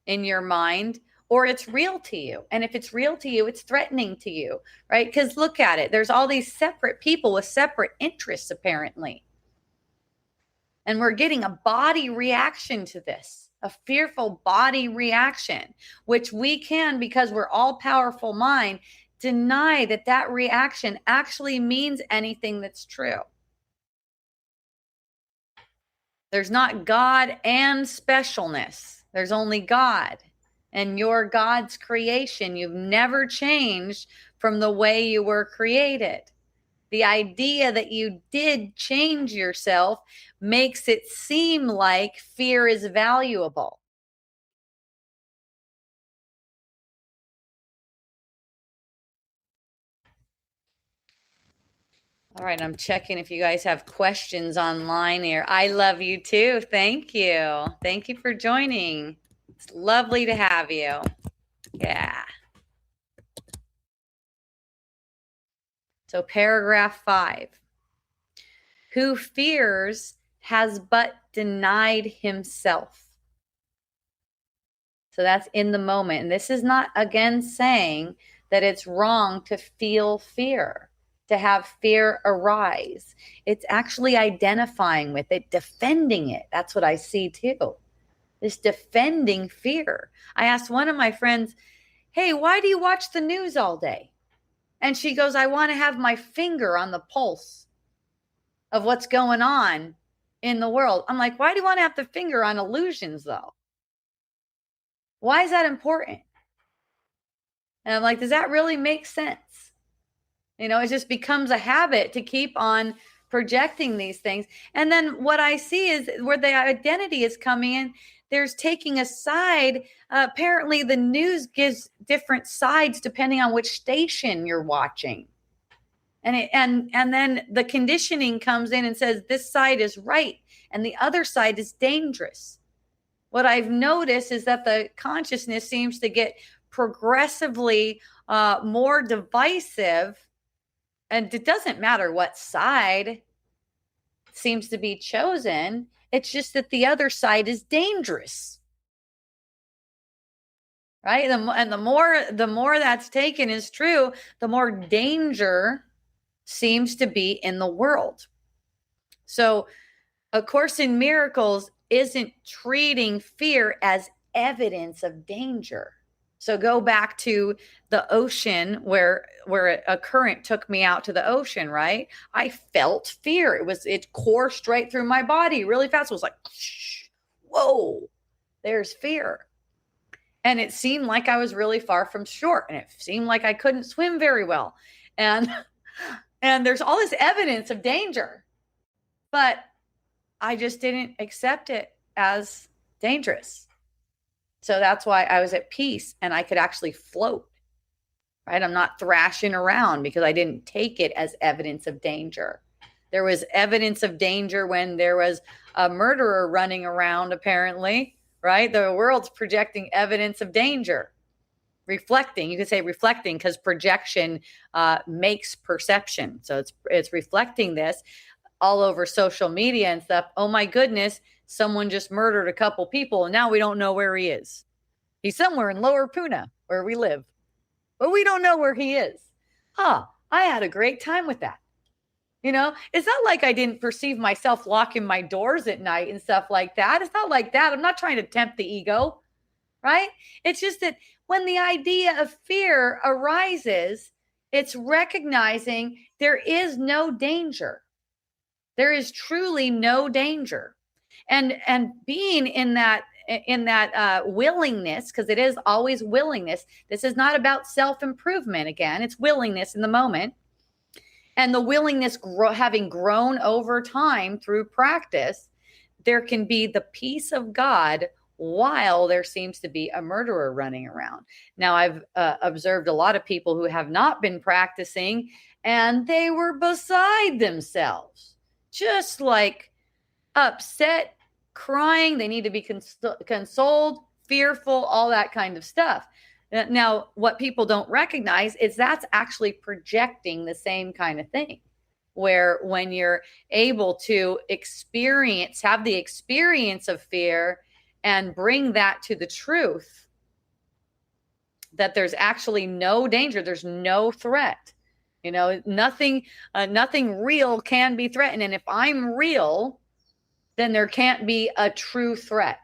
in your mind or it's real to you. And if it's real to you, it's threatening to you, right? Because look at it. There's all these separate people with separate interests, apparently. And we're getting a body reaction to this, a fearful body reaction, which we can, because we're all powerful mind, deny that that reaction actually means anything that's true. There's not God and specialness. There's only God. And you're God's creation. You've never changed from the way you were created. The idea that you did change yourself makes it seem like fear is valuable. All right, I'm checking if you guys have questions online here. I love you too. Thank you. Thank you for joining. It's lovely to have you. Yeah. So paragraph 5. Who fears has but denied himself. So that's in the moment. And this is not, again, saying that it's wrong to feel fear, to have fear arise. It's actually identifying with it, defending it. That's what I see too. This defending fear. I asked one of my friends, hey, why do you watch the news all day? And she goes, I want to have my finger on the pulse of what's going on in the world. I'm like, why do you want to have the finger on illusions though? Why is that important? And I'm like, does that really make sense? You know, it just becomes a habit to keep on projecting these things. And then what I see is where the identity is coming in, there's taking a side. Apparently the news gives different sides depending on which station you're watching. And then the conditioning comes in and says this side is right and the other side is dangerous. What I've noticed is that the consciousness seems to get progressively more divisive, and it doesn't matter what side seems to be chosen. It's just that the other side is dangerous, right? And the more that's taken is true, the more danger seems to be in the world. So A Course in Miracles isn't treating fear as evidence of danger. So go back to the ocean where a current took me out to the ocean, right? I felt fear. It coursed right through my body really fast. It was like, whoa, there's fear. And it seemed like I was really far from shore, and it seemed like I couldn't swim very well. And there's all this evidence of danger, but I just didn't accept it as dangerous. So that's why I was at peace and I could actually float, right? I'm not thrashing around because I didn't take it as evidence of danger. There was evidence of danger when there was a murderer running around, apparently, right? The world's projecting evidence of danger. Reflecting, you could say reflecting, because projection makes perception. So it's reflecting this all over social media and stuff. Oh my goodness, someone just murdered a couple people and now we don't know where he is. He's somewhere in Lower Puna where we live, but we don't know where he is. I had a great time with that. You know, it's not like I didn't perceive myself locking my doors at night and stuff like that. It's not like that. I'm not trying to tempt the ego, right? It's just that when the idea of fear arises, it's recognizing there is no danger. There is truly no danger. And being in that willingness, because it is always willingness. This is not about self-improvement. Again, it's willingness in the moment. And the willingness having grown over time through practice, there can be the peace of God while there seems to be a murderer running around. Now, I've observed a lot of people who have not been practicing and they were beside themselves, just like upset, crying. They need to be consoled, fearful, all that kind of stuff. Now, what people don't recognize is that's actually projecting the same kind of thing, where when you're able to have the experience of fear and bring that to the truth, that there's actually no danger, there's no threat. You know, nothing real can be threatened. And if I'm real, then there can't be a true threat.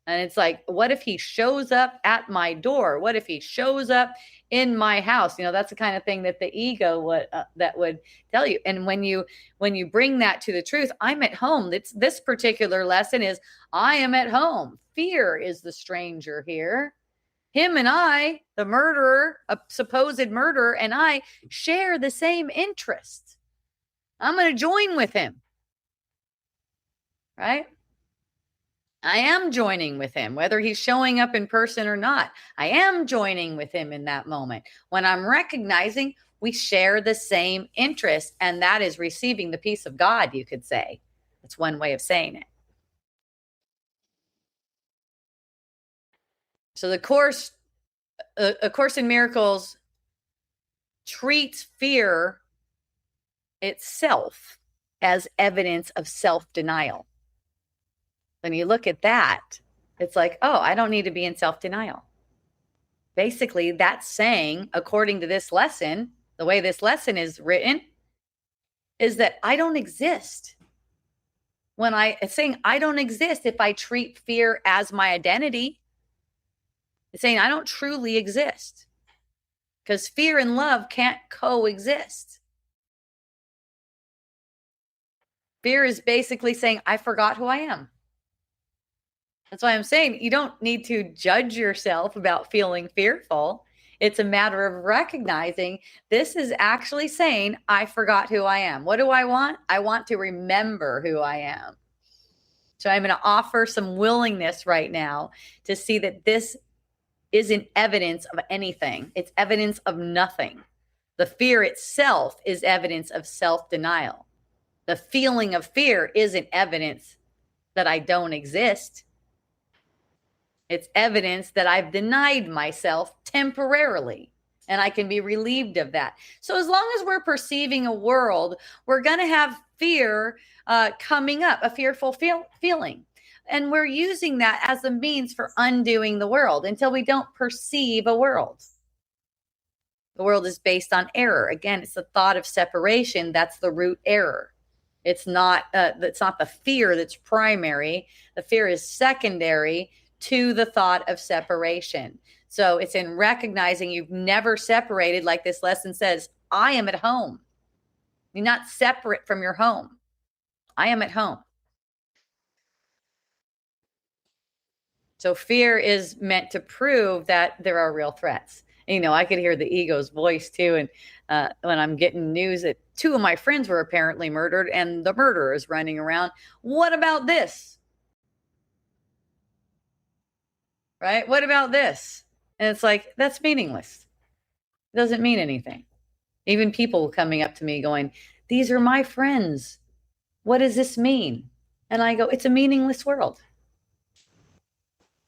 And it's like, what if he shows up at my door? What if he shows up in my house? You know, that's the kind of thing that the ego would tell you. And when you bring that to the truth, I'm at home. This particular lesson is I am at home. Fear is the stranger here. Him and I, the murderer, a supposed murderer, and I share the same interest. I'm going to join with him. Right? I am joining with him, whether he's showing up in person or not. I am joining with him in that moment when I'm recognizing we share the same interest, and that is receiving the peace of God, you could say. That's one way of saying it. So the Course, A Course in Miracles treats fear itself as evidence of self-denial. When you look at that, it's like, oh, I don't need to be in self-denial. Basically, that's saying, according to this lesson, the way this lesson is written, is that I don't exist. It's saying I don't exist if I treat fear as my identity. It's saying I don't truly exist because fear and love can't coexist. Fear is basically saying, I forgot who I am. That's why I'm saying you don't need to judge yourself about feeling fearful. It's a matter of recognizing this is actually saying, I forgot who I am. What do I want? I want to remember who I am. So I'm going to offer some willingness right now to see that this isn't evidence of anything. It's evidence of nothing. The fear itself is evidence of self-denial. The feeling of fear isn't evidence that I don't exist. It's evidence that I've denied myself temporarily, and I can be relieved of that. So as long as we're perceiving a world, we're going to have fear coming up, a fearful feeling. And we're using that as a means for undoing the world until we don't perceive a world. The world is based on error. Again, it's the thought of separation. That's the root error. It's not the fear that's primary. The fear is secondary to the thought of separation. So it's in recognizing you've never separated, like this lesson says, I am at home. You're not separate from your home. I am at home. So fear is meant to prove that there are real threats. You know, I could hear the ego's voice too. And when I'm getting news that 2 of my friends were apparently murdered and the murderer is running around, what about this? Right? What about this? And it's like, that's meaningless. It doesn't mean anything. Even people coming up to me going, these are my friends. What does this mean? And I go, it's a meaningless world.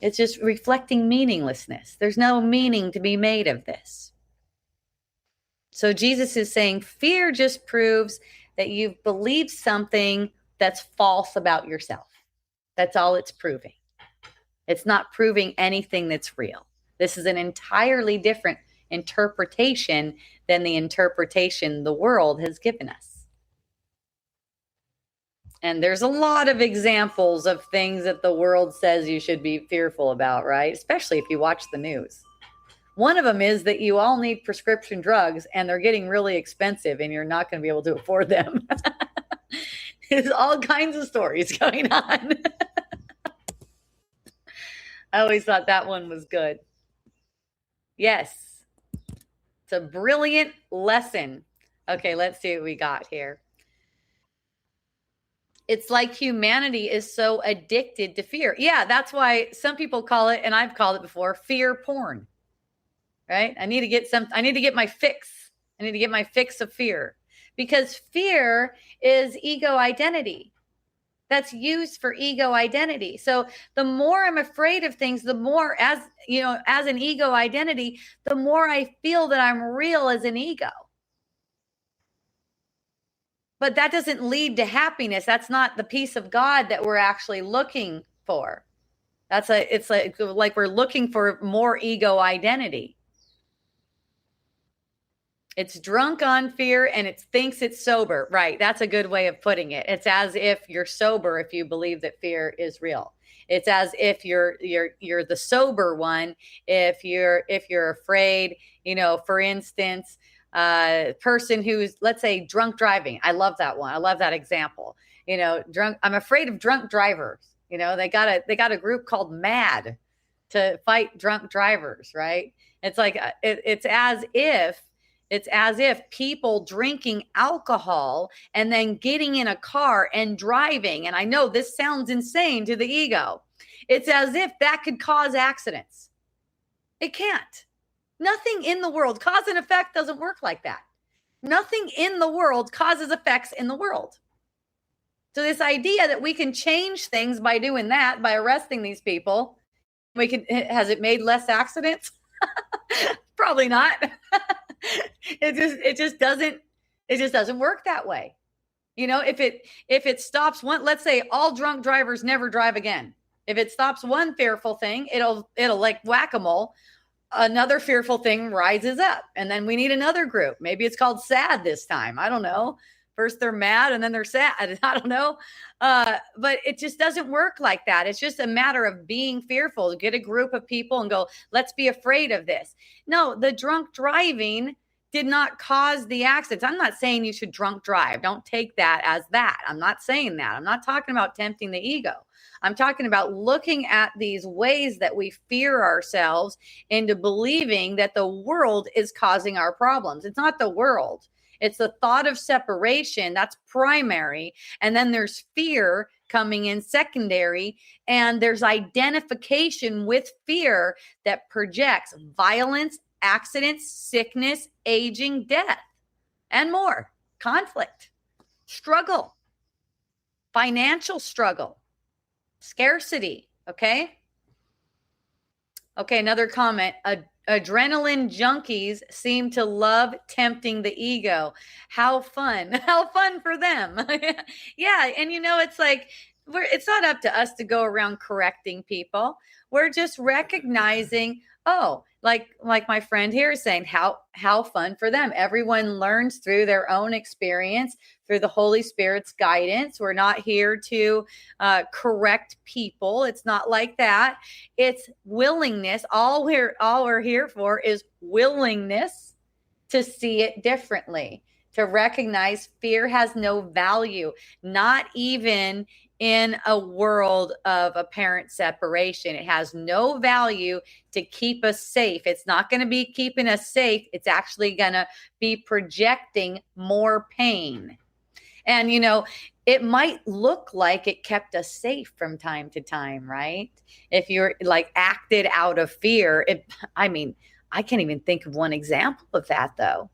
It's just reflecting meaninglessness. There's no meaning to be made of this. So Jesus is saying fear just proves that you've believed something that's false about yourself. That's all it's proving. It's not proving anything that's real. This is an entirely different interpretation than the interpretation the world has given us. And there's a lot of examples of things that the world says you should be fearful about, right? Especially if you watch the news. One of them is that you all need prescription drugs and they're getting really expensive and you're not going to be able to afford them. There's all kinds of stories going on. I always thought that one was good. Yes. It's a brilliant lesson. Okay, let's see what we got here. It's like humanity is so addicted to fear. Yeah, that's why some people call it, and I've called it before, fear porn. Right? I need to get my fix. I need to get my fix of fear. Because fear is ego identity. That's used for ego identity. So the more I'm afraid of things, the more, as an ego identity, the more I feel that I'm real as an ego. But that doesn't lead to happiness. That's not the peace of God that we're actually looking for. It's like we're looking for more ego identity. It's drunk on fear and it thinks it's sober. Right. That's a good way of putting it. It's as if you're sober if you believe that fear is real. It's as if you're the sober one if you're afraid, for instance, person who's, let's say, drunk driving. I love that one. I love that example. I'm afraid of drunk drivers. They got a group called MAD to fight drunk drivers, right? It's like it's as if people drinking alcohol and then getting in a car and driving, and I know this sounds insane to the ego, it's as if that could cause accidents. It can't. Nothing in the world, cause and effect doesn't work like that. Nothing in the world causes effects in the world. So this idea that we can change things by doing that, by arresting these people, has it made less accidents? Probably not. It just doesn't work that way. If it stops one, let's say all drunk drivers never drive again. If it stops one fearful thing, it'll like whack-a-mole. Another fearful thing rises up, and then we need another group. Maybe it's called sad this time. I don't know. First they're mad and then they're sad. I don't know. But it just doesn't work like that. It's just a matter of being fearful. To get a group of people and go, let's be afraid of this. No, the drunk driving did not cause the accidents. I'm not saying you should drunk drive. Don't take that as that. I'm not saying that. I'm not talking about tempting the ego. I'm talking about looking at these ways that we fear ourselves into believing that the world is causing our problems. It's not the world. It's the thought of separation. That's primary. And then there's fear coming in secondary. And there's identification with fear that projects violence, accidents, sickness, aging, death, and more. Conflict, struggle, financial struggle, scarcity. Okay, another comment. Adrenaline junkies seem to love tempting the ego. How fun. How fun for them. Yeah. And it's like, it's not up to us to go around correcting people. We're just recognizing, like my friend here is saying, how fun for them. Everyone learns through their own experience, through the Holy Spirit's guidance. We're not here to correct people. It's not like that. It's willingness. All we're here for is willingness to see it differently, to recognize fear has no value, not even in a world of apparent separation. It has no value to keep us safe. It's not going to be keeping us safe. It's actually going to be projecting more pain. And, you know, it might look like it kept us safe from time to time, right? If you're like acted out of fear, I mean, I can't even think of one example of that though,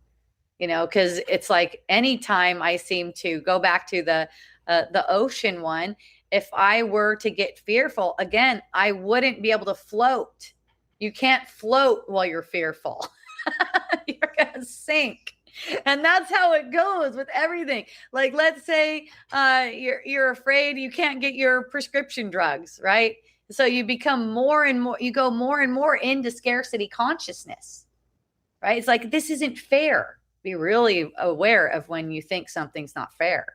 you know, because it's like anytime I seem to go back to the ocean one, if I were to get fearful again, I wouldn't be able to float. You can't float while you're fearful. You're gonna sink. And that's how it goes with everything. Like, let's say you're afraid you can't get your prescription drugs, right? So you become more and more, you go more and more into scarcity consciousness, right? It's like, this isn't fair. Be really aware of when you think something's not fair.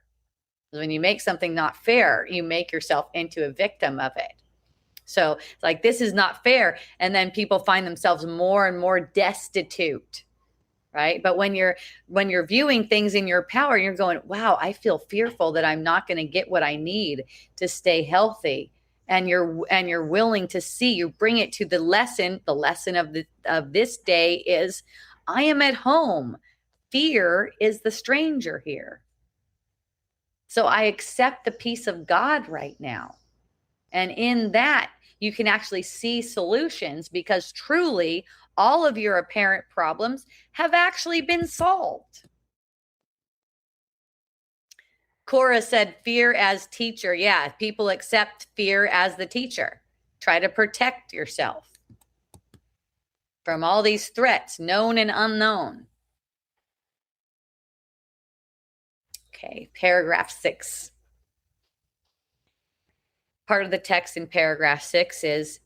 When you make something not fair, you make yourself into a victim of it. So it's like, this is not fair. And then people find themselves more and more destitute, right? But when you're viewing things in your power, you're going, wow, I feel fearful that I'm not going to get what I need to stay healthy. And you're willing to see, you bring it to the lesson of this day is, I am at home. Fear is the stranger here. So I accept the peace of God right now. And in that, you can actually see solutions, because truly all of your apparent problems have actually been solved. Cora said, fear as teacher. Yeah, people accept fear as the teacher. Try to protect yourself from all these threats, known and unknown. Okay, paragraph 6. Part of the text in paragraph 6 is,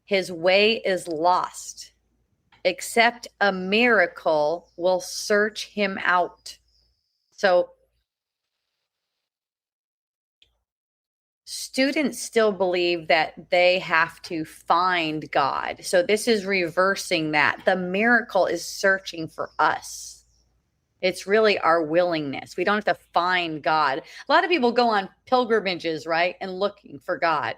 his way is lost, except a miracle will search him out. So students still believe that they have to find God. So this is reversing that. The miracle is searching for us. It's really our willingness. We don't have to find God. A lot of people go on pilgrimages, right? And looking for God.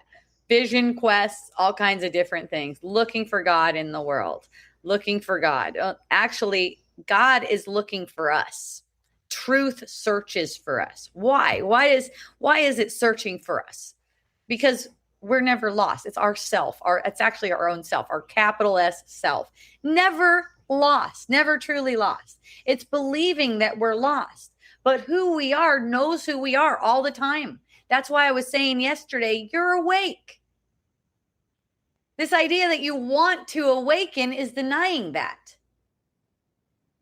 Vision quests, all kinds of different things. Looking for God in the world. Looking for God. Actually, God is looking for us. Truth searches for us. Why? Why is it searching for us? Because we're never lost. It's our self. It's actually our own self, our capital S self. Never lost, never truly lost. It's believing that we're lost. But who we are knows who we are all the time. That's why I was saying yesterday, you're awake. This idea that you want to awaken is denying that.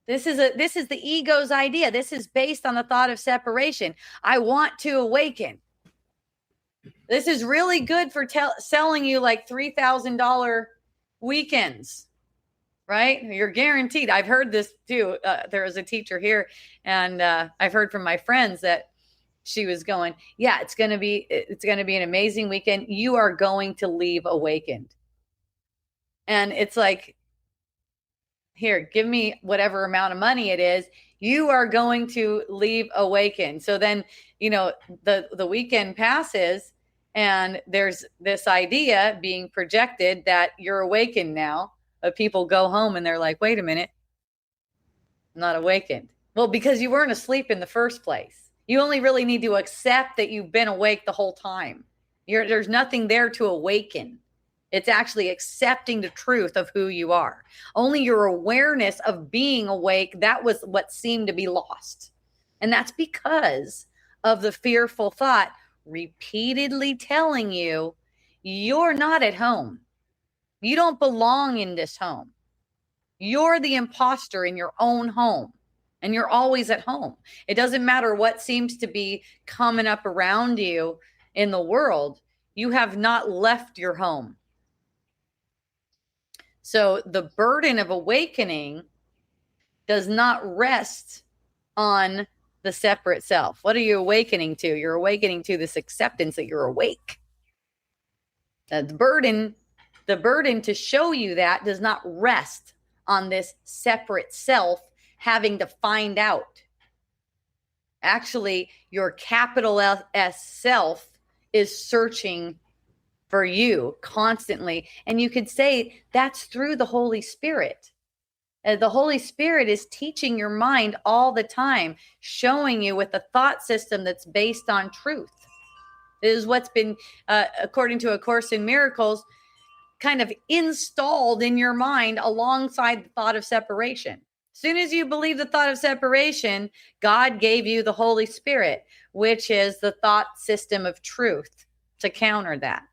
This is the ego's idea. This is based on the thought of separation. I want to awaken. This is really good for selling you like $3,000 weekends. Right? You're guaranteed. I've heard this too. There was a teacher here, and I've heard from my friends that she was going, yeah, it's going to be an amazing weekend. You are going to leave awakened. And it's like, here, give me whatever amount of money it is. You are going to leave awakened. So then, you know, the weekend passes, and there's this idea being projected that you're awakened now. But people go home and they're like, wait a minute, I'm not awakened. Well, because you weren't asleep in the first place. You only really need to accept that you've been awake the whole time. There's nothing there to awaken. It's actually accepting the truth of who you are. Only your awareness of being awake, that was what seemed to be lost. And that's because of the fearful thought repeatedly telling you, you're not at home. You don't belong in this home. You're the imposter in your own home, and you're always at home. It doesn't matter what seems to be coming up around you in the world. You have not left your home. So the burden of awakening does not rest on the separate self. What are you awakening to? You're awakening to this acceptance that you're awake. The burden to show you that does not rest on this separate self having to find out. Actually, your capital S self is searching for you constantly. And you could say that's through the Holy Spirit. The Holy Spirit is teaching your mind all the time, showing you with a thought system that's based on truth. This is what's been, according to A Course in Miracles, kind of installed in your mind alongside the thought of separation. As soon as you believe the thought of separation, God gave you the Holy Spirit, which is the thought system of truth to counter that.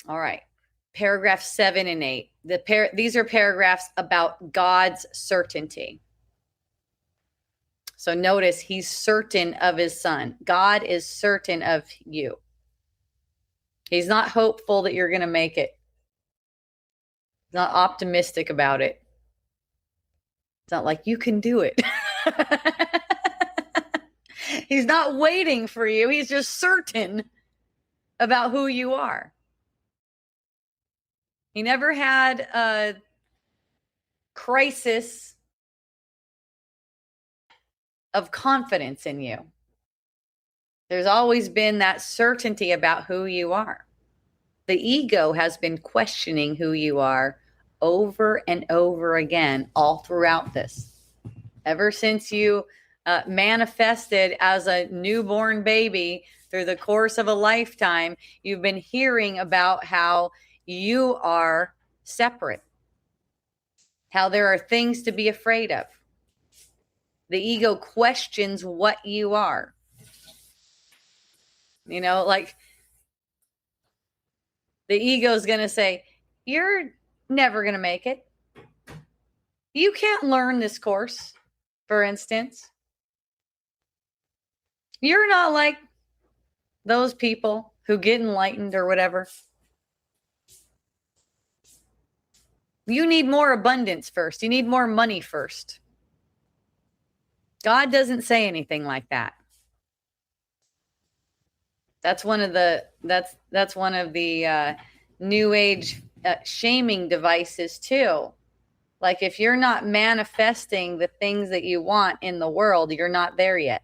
All right. Paragraph 7 and 8. These are paragraphs about God's certainty. So notice he's certain of his son. God is certain of you. He's not hopeful that you're going to make it. He's not optimistic about it. It's not like you can do it. He's not waiting for you. He's just certain about who you are. He never had a crisis of confidence in you. There's always been that certainty about who you are. The ego has been questioning who you are over and over again all throughout this. Ever since you manifested as a newborn baby through the course of a lifetime, you've been hearing about how you are separate, how there are things to be afraid of. The ego questions what you are. You know, like the ego is going to say, you're never going to make it. You can't learn this course, for instance. You're not like those people who get enlightened or whatever. You need more abundance first. You need more money first. God doesn't say anything like that. That's one of the new age shaming devices too. Like if you're not manifesting the things that you want in the world, you're not there yet.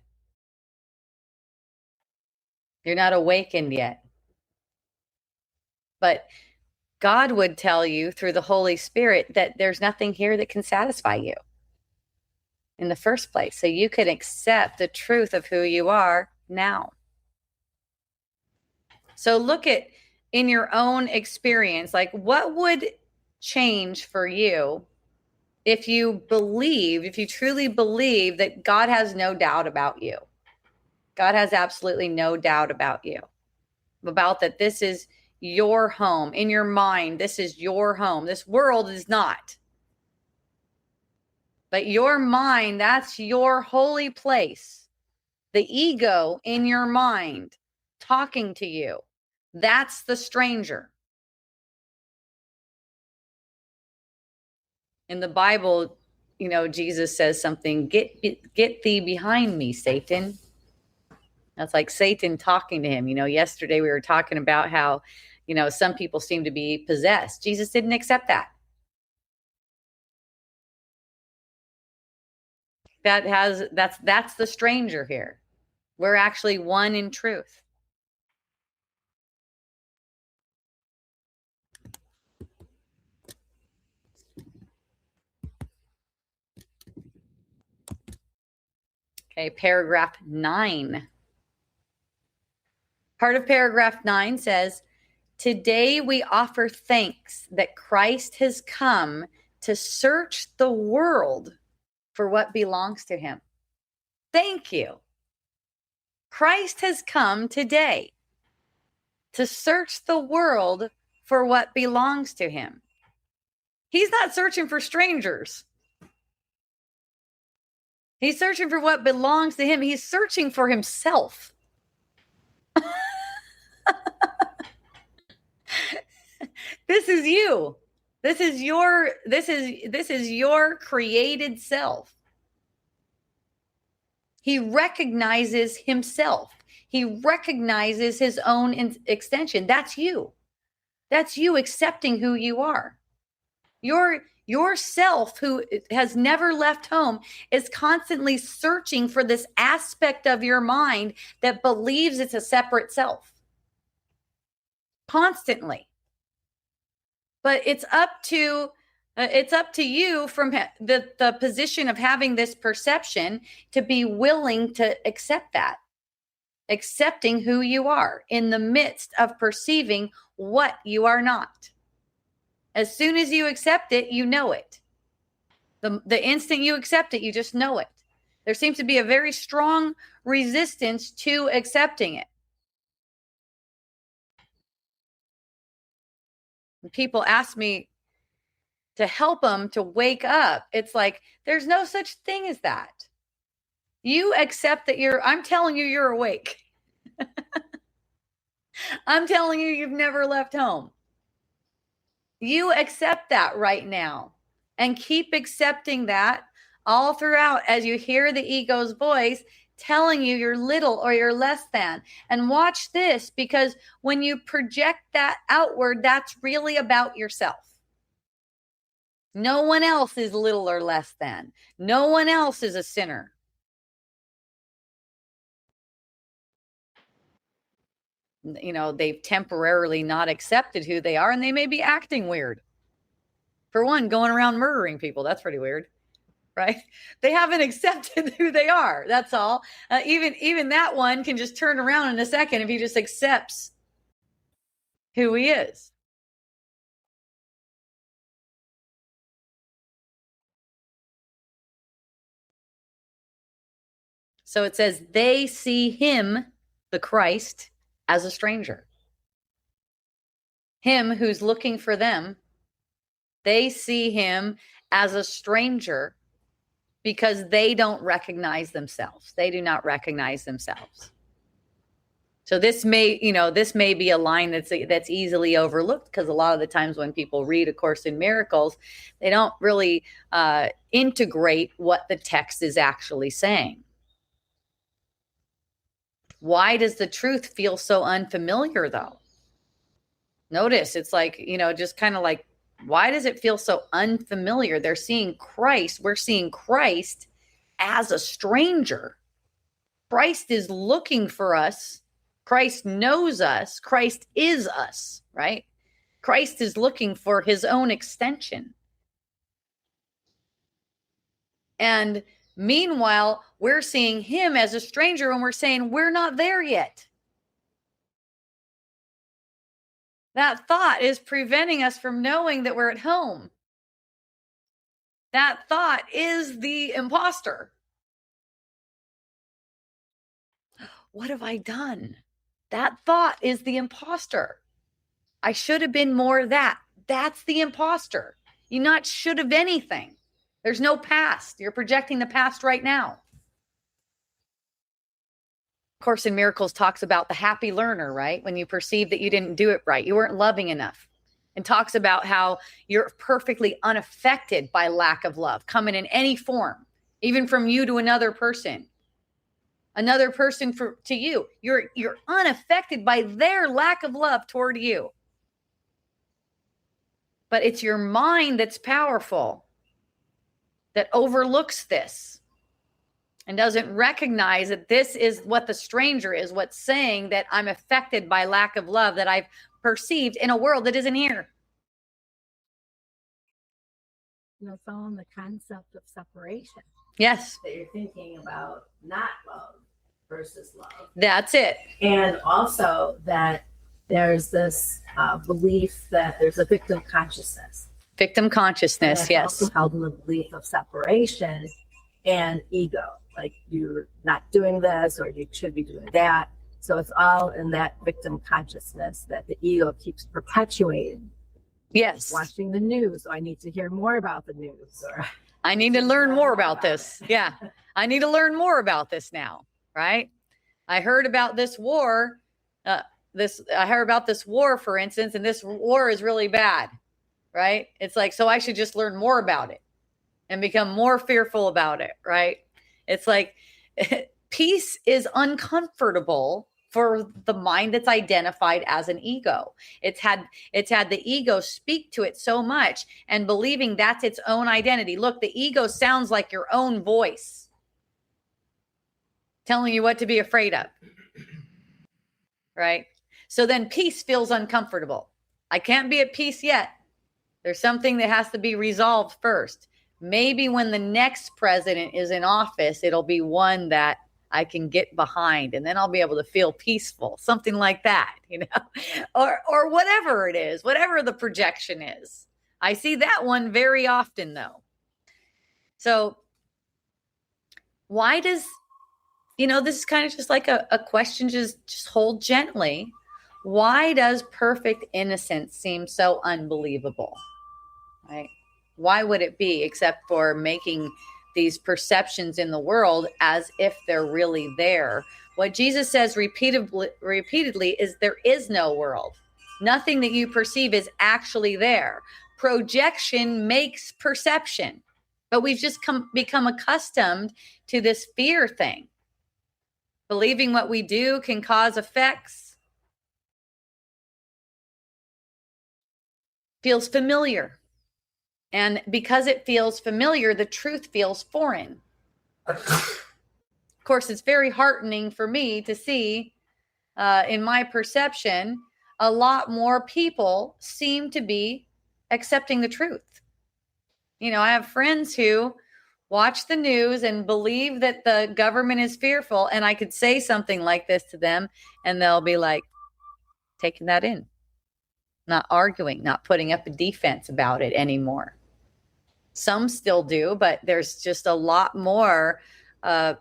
You're not awakened yet. But God would tell you through the Holy Spirit that there's nothing here that can satisfy you in the first place. So you can accept the truth of who you are now. So look at in your own experience, like what would change for you if you truly believe that God has no doubt about you. God has absolutely no doubt about you, about that this is your home. In your mind, this is your home. This world is not. But your mind, that's your holy place. The ego in your mind talking to you, that's the stranger. In the Bible, you know, Jesus says something, get thee behind me, Satan. That's like Satan talking to him. You know, yesterday we were talking about how, you know, some people seem to be possessed. Jesus didn't accept that. That's the stranger here. We're actually one in truth. Okay, paragraph 9. Part of paragraph 9 says, today we offer thanks that Christ has come to search the world for what belongs to him. Thank you. Christ has come today to search the world for what belongs to him. He's not searching for strangers. He's searching for what belongs to him. He's searching for himself. This is you. This is your created self. He recognizes himself. He recognizes his own extension. That's you. That's you accepting who you are. Yourself, who has never left home, is constantly searching for this aspect of your mind that believes it's a separate self. Constantly. But it's up to you from the position of having this perception to be willing to accept that. Accepting who you are in the midst of perceiving what you are not. As soon as you accept it, you know it. The instant you accept it, you just know it. There seems to be a very strong resistance to accepting it. When people ask me to help them to wake up, it's like, there's no such thing as that. You accept that I'm telling you, you're awake. I'm telling you, you've never left home. You accept that right now and keep accepting that all throughout as you hear the ego's voice telling you you're little or you're less than. And watch this, because when you project that outward, that's really about yourself. No one else is little or less than. No one else is a sinner. You know, they've temporarily not accepted who they are, and they may be acting weird. For one, going around murdering people, that's pretty weird, right? They haven't accepted who they are. That's all. Even that one can just turn around in a second if he just accepts who he is. So it says they see him, the Christ, as a stranger. Him who's looking for them, they see him as a stranger because they don't recognize themselves. They do not recognize themselves. So this may be a line that's easily overlooked, because a lot of the times when people read A Course in Miracles, they don't really integrate what the text is actually saying. Why does the truth feel so unfamiliar, though? Notice it's like, just kind of like, why does it feel so unfamiliar? They're seeing Christ. We're seeing Christ as a stranger. Christ is looking for us. Christ knows us. Christ is us, right? Christ is looking for his own extension. And meanwhile, we're seeing him as a stranger, and we're saying we're not there yet. That thought is preventing us from knowing that we're at home. That thought is the imposter. What have I done? That thought is the imposter. I should have been more that. That's the imposter. You're not should have anything. There's no past. You're projecting the past right now. Course in Miracles talks about the happy learner, right? When you perceive that you didn't do it right, you weren't loving enough, and talks about how you're perfectly unaffected by lack of love coming in any form, even from you to another person to you. You're unaffected by their lack of love toward you. But it's your mind that's powerful, that overlooks this and doesn't recognize that this is what the stranger is, what's saying that I'm affected by lack of love that I've perceived in a world that isn't here. It's all in the concept of separation. Yes. That you're thinking about not love versus love. That's it. And also that there's this belief that there's a victim consciousness. Victim consciousness, yes. Also held in the belief of separation and ego. Like, you're not doing this, or you should be doing that. So it's all in that victim consciousness that the ego keeps perpetuating. Yes. Watching the news. I need to hear more about the news. Or I need to learn more about this. Yeah. I need to learn more about this now, right? I heard about this war. I heard about this war, for instance, and this war is really bad, right? It's like, so I should just learn more about it and become more fearful about it, right? It's like peace is uncomfortable for the mind that's identified as an ego. It's had the ego speak to it so much and believing that's its own identity. Look, the ego sounds like your own voice telling you what to be afraid of. Right? So then peace feels uncomfortable. I can't be at peace yet. There's something that has to be resolved first. Maybe when the next president is in office, it'll be one that I can get behind, and then I'll be able to feel peaceful, something like that, or whatever it is, whatever the projection is. I see that one very often though. So why does, this is kind of just like a question, just hold gently. Why does perfect innocence seem so unbelievable? Right? Why would it be, except for making these perceptions in the world as if they're really there? What Jesus says repeatedly is there is no world. Nothing that you perceive is actually there. Projection makes perception. But we've just become accustomed to this fear thing. Believing what we do can cause effects. Feels familiar. And because it feels familiar, the truth feels foreign. Of course, it's very heartening for me to see, in my perception, a lot more people seem to be accepting the truth. I have friends who watch the news and believe that the government is fearful, and I could say something like this to them, and they'll be like, taking that in, not arguing, not putting up a defense about it anymore. Some still do, but there's just a lot more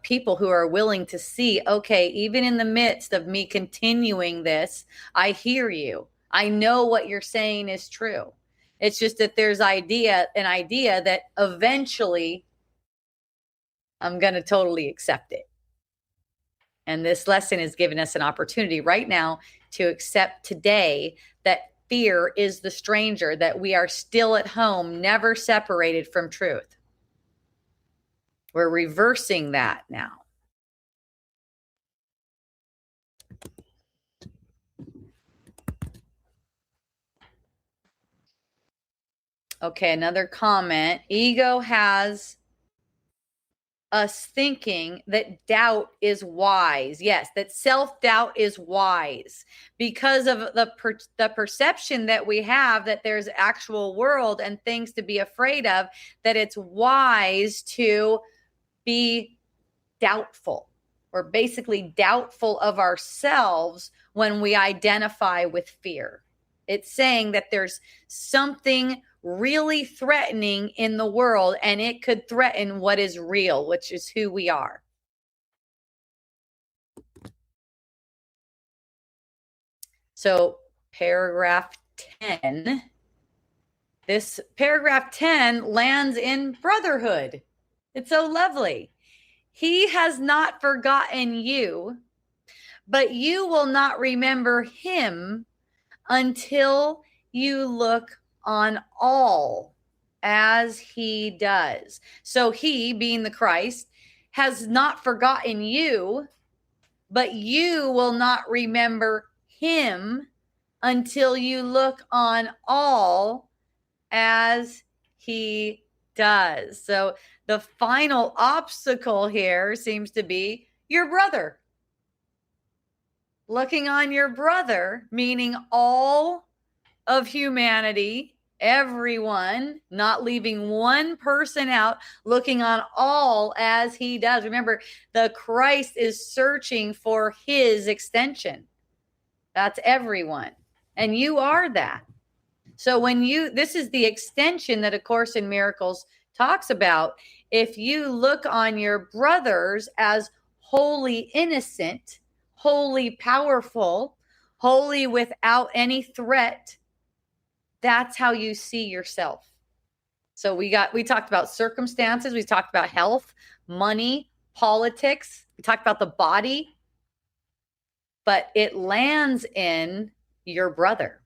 people who are willing to see, okay, even in the midst of me continuing this, I hear you. I know what you're saying is true. It's just that there's an idea that eventually I'm going to totally accept it. And this lesson has given us an opportunity right now to accept today that fear is the stranger, that we are still at home, never separated from truth. We're reversing that now. Okay, another comment. Ego has us thinking that doubt is wise. Yes, that self-doubt is wise because of the perception that we have that there's actual world and things to be afraid of, that it's wise to be doubtful. We're basically doubtful of ourselves when we identify with fear. It's saying that there's something really threatening in the world, and it could threaten what is real, which is who we are. So paragraph 10, this paragraph 10 lands in brotherhood. It's so lovely. He has not forgotten you, but you will not remember him until you look on all as he does. So he, being the Christ, has not forgotten you, but you will not remember him until you look on all as he does. So the final obstacle here seems to be your brother. Looking on your brother, meaning all of humanity, everyone, not leaving one person out, looking on all as he does. Remember, the Christ is searching for his extension. That's everyone. And you are that. So this is the extension that A Course in Miracles talks about. If you look on your brothers as wholly innocent, wholly powerful, wholly without any threat, that's how you see yourself. So we talked about circumstances, we talked about health, money, politics, we talked about the body, but it lands in your brother,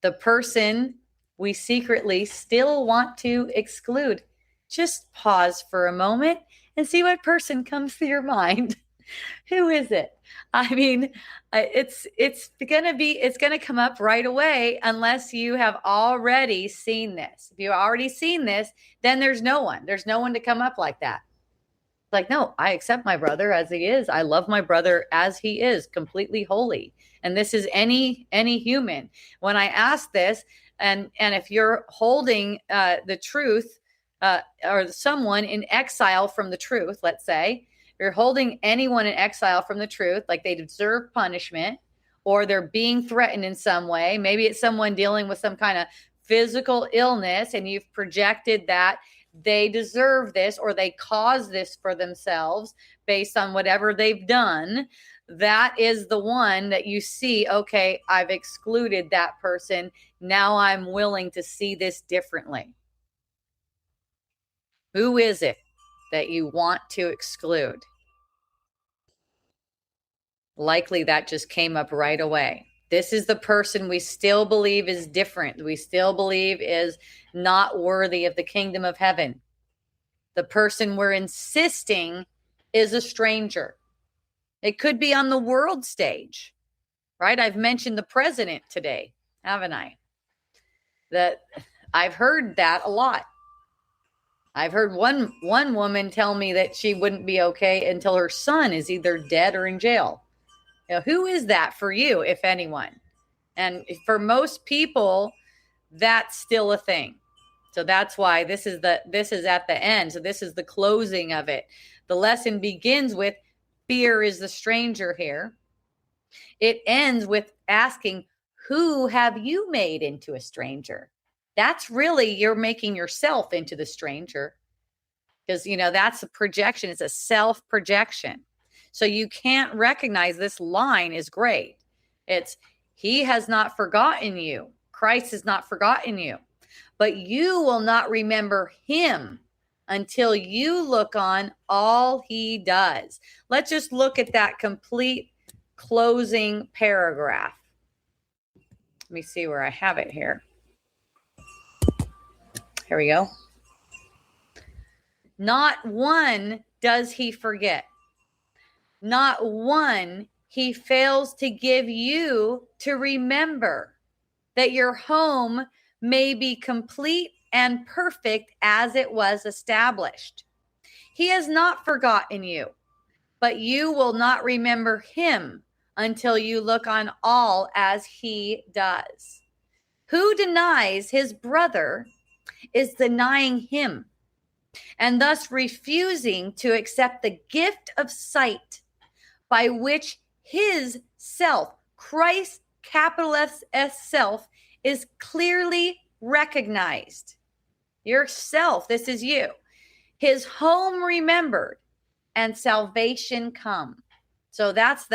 the person we secretly still want to exclude. Just pause for a moment and see what person comes to your mind. Who is it? I mean, it's gonna come up right away unless you have already seen this. If you've already seen this, then there's no one. There's no one to come up like that. Like, no, I accept my brother as he is. I love my brother as he is, completely holy. And this is any human. When I ask this, and if you're holding the truth or someone in exile from the truth, let's say, you're holding anyone in exile from the truth, like they deserve punishment or they're being threatened in some way. Maybe it's someone dealing with some kind of physical illness and you've projected that they deserve this or they cause this for themselves based on whatever they've done. That is the one that you see, okay, I've excluded that person. Now I'm willing to see this differently. Who is it that you want to exclude? Likely that just came up right away. This is the person we still believe is different. We still believe is not worthy of the kingdom of heaven. The person we're insisting is a stranger. It could be on the world stage, right? I've mentioned the president today, haven't I? That I've heard that a lot. I've heard one woman tell me that she wouldn't be okay until her son is either dead or in jail. You know, who is that for you, if anyone? And for most people, that's still a thing. So that's why this is at the end. So this is the closing of it. The lesson begins with fear is the stranger here. It ends with asking, who have you made into a stranger? That's really, you're making yourself into the stranger. Because, you know, that's a projection. It's a self-projection. So you can't recognize this line is great. It's, he has not forgotten you. Christ has not forgotten you. But you will not remember him until you look on all he does. Let's just look at that complete closing paragraph. Let me see where I have it here. Here we go. Not one does he forget. Not one he fails to give you to remember that your home may be complete and perfect as it was established. He has not forgotten you, but you will not remember him until you look on all as he does. Who denies his brother is denying him, and thus refusing to accept the gift of sight by which his self, Christ, capital S self, is clearly recognized. Yourself, this is you. His home remembered and salvation come. So that's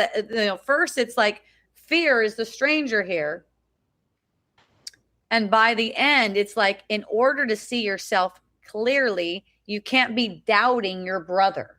first it's like fear is the stranger here. And by the end, it's like in order to see yourself clearly, you can't be doubting your brother.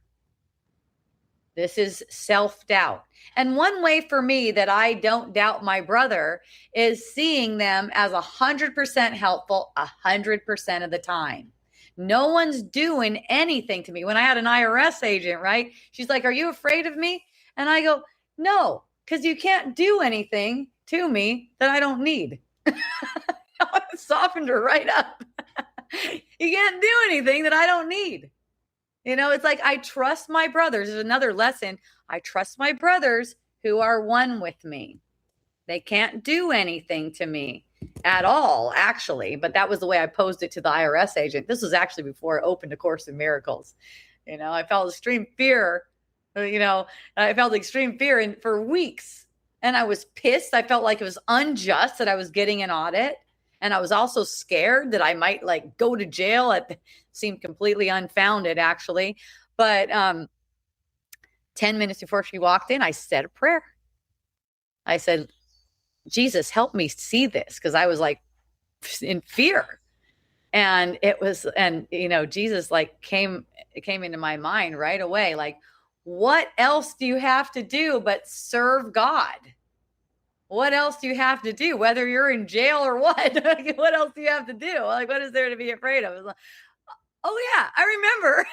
This is self-doubt. And one way for me that I don't doubt my brother is seeing them as 100% helpful 100% of the time. No one's doing anything to me. When I had an IRS agent, right? She's like, are you afraid of me? And I go, no, because you can't do anything to me that I don't need. I softened her right up. You can't do anything that I don't need. You know, it's like I trust my brothers. There's another lesson. I trust my brothers who are one with me. They can't do anything to me at all, actually. But that was the way I posed it to the IRS agent. This was actually before I opened A Course in Miracles. You know, I felt extreme fear. I felt extreme fear for weeks. And I was pissed. I felt like it was unjust that I was getting an audit. And I was also scared that I might like go to jail. It seemed completely unfounded, actually. But 10 minutes before she walked in, I said a prayer. I said, Jesus, help me see this. Because I was like in fear. And Jesus like came into my mind right away. Like, what else do you have to do but serve God? What else do you have to do? Whether you're in jail or what? What else do you have to do? Like, what is there to be afraid of? Like, oh, yeah, I remember.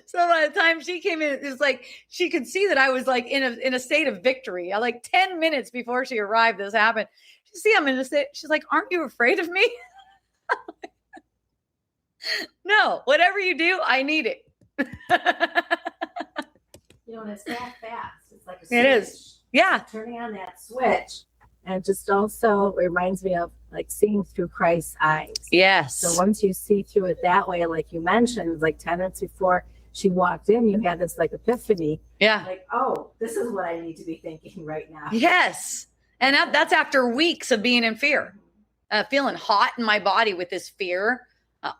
So by the time she came in, it was like she could see that I was like in a state of victory. I like 10 minutes before she arrived, this happened. She see, I'm in a state. She's like, "Aren't you afraid of me?" No, whatever you do, I need it. You know, and it's that fast. It's like a switch. It is. Yeah. Turning on that switch. And it just also reminds me of like seeing through Christ's eyes. Yes. So once you see through it that way, like you mentioned, like 10 minutes before she walked in, you had this like epiphany. Yeah. Like, oh, this is what I need to be thinking right now. Yes. And that's after weeks of being in fear, feeling hot in my body with this fear,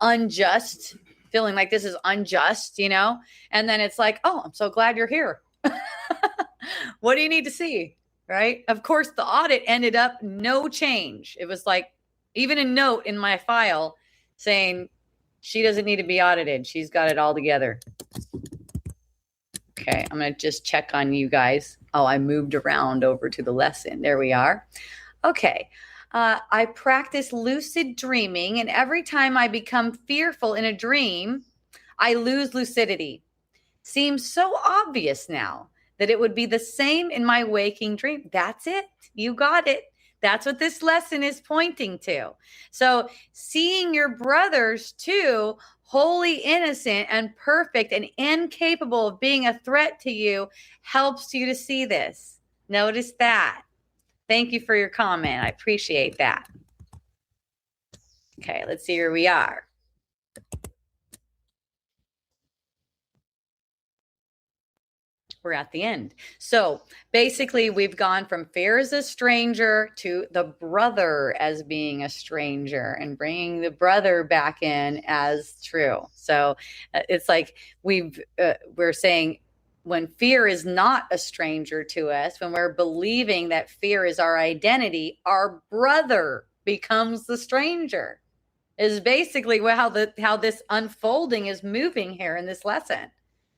unjust, feeling like this is unjust, you know? And then it's like, oh, I'm so glad you're here. What do you need to see? Right? Of course, the audit ended up no change. It was like even a note in my file saying she doesn't need to be audited. She's got it all together. Okay, I'm going to just check on you guys. Oh, I moved around over to the lesson. There we are. Okay. I practice lucid dreaming, and every time I become fearful in a dream, I lose lucidity. Seems so obvious now that it would be the same in my waking dream. That's it. You got it. That's what this lesson is pointing to. So seeing your brothers too, wholly innocent and perfect and incapable of being a threat to you, helps you to see this. Notice that. Thank you for your comment. I appreciate that. Okay, let's see where we are. We're at the end. So basically, we've gone from fear as a stranger to the brother as being a stranger and bringing the brother back in as true. So it's like we're saying when fear is not a stranger to us, when we're believing that fear is our identity, our brother becomes the stranger. Is basically how this unfolding is moving here in this lesson.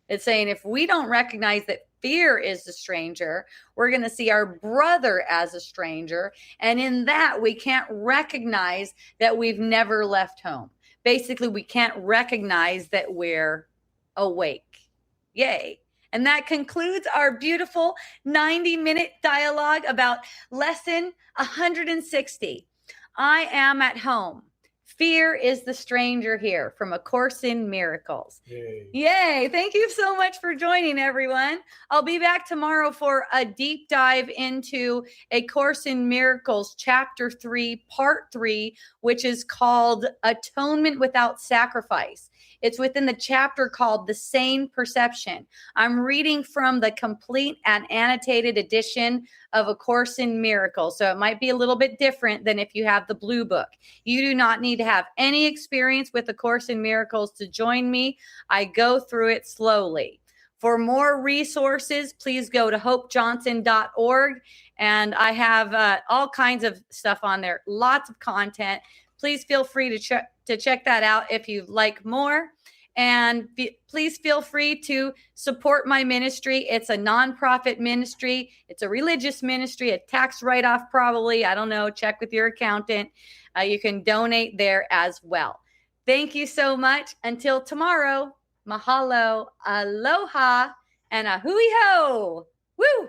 It's saying if we don't recognize that fear is the stranger, we're going to see our brother as a stranger. And in that, we can't recognize that we've never left home. Basically, we can't recognize that we're awake. Yay. And that concludes our beautiful 90-minute dialogue about lesson 160. I am at home. Fear is the stranger here from A Course in Miracles. Yay. Yay. Thank you so much for joining, everyone. I'll be back tomorrow for a deep dive into A Course in Miracles, Chapter 3, Part 3, which is called Atonement Without Sacrifice. It's within the chapter called The Sane Perception. I'm reading from the complete and annotated edition of A Course in Miracles. So it might be a little bit different than if you have the blue book. You do not need to have any experience with A Course in Miracles to join me. I go through it slowly. For more resources, please go to hopejohnson.org. And I have all kinds of stuff on there, lots of content. Please feel free to check that out if you'd like more. And please feel free to support my ministry. It's a nonprofit ministry. It's a religious ministry, a tax write-off probably. I don't know. Check with your accountant. You can donate there as well. Thank you so much. Until tomorrow, mahalo, aloha, and a hui ho. Woo!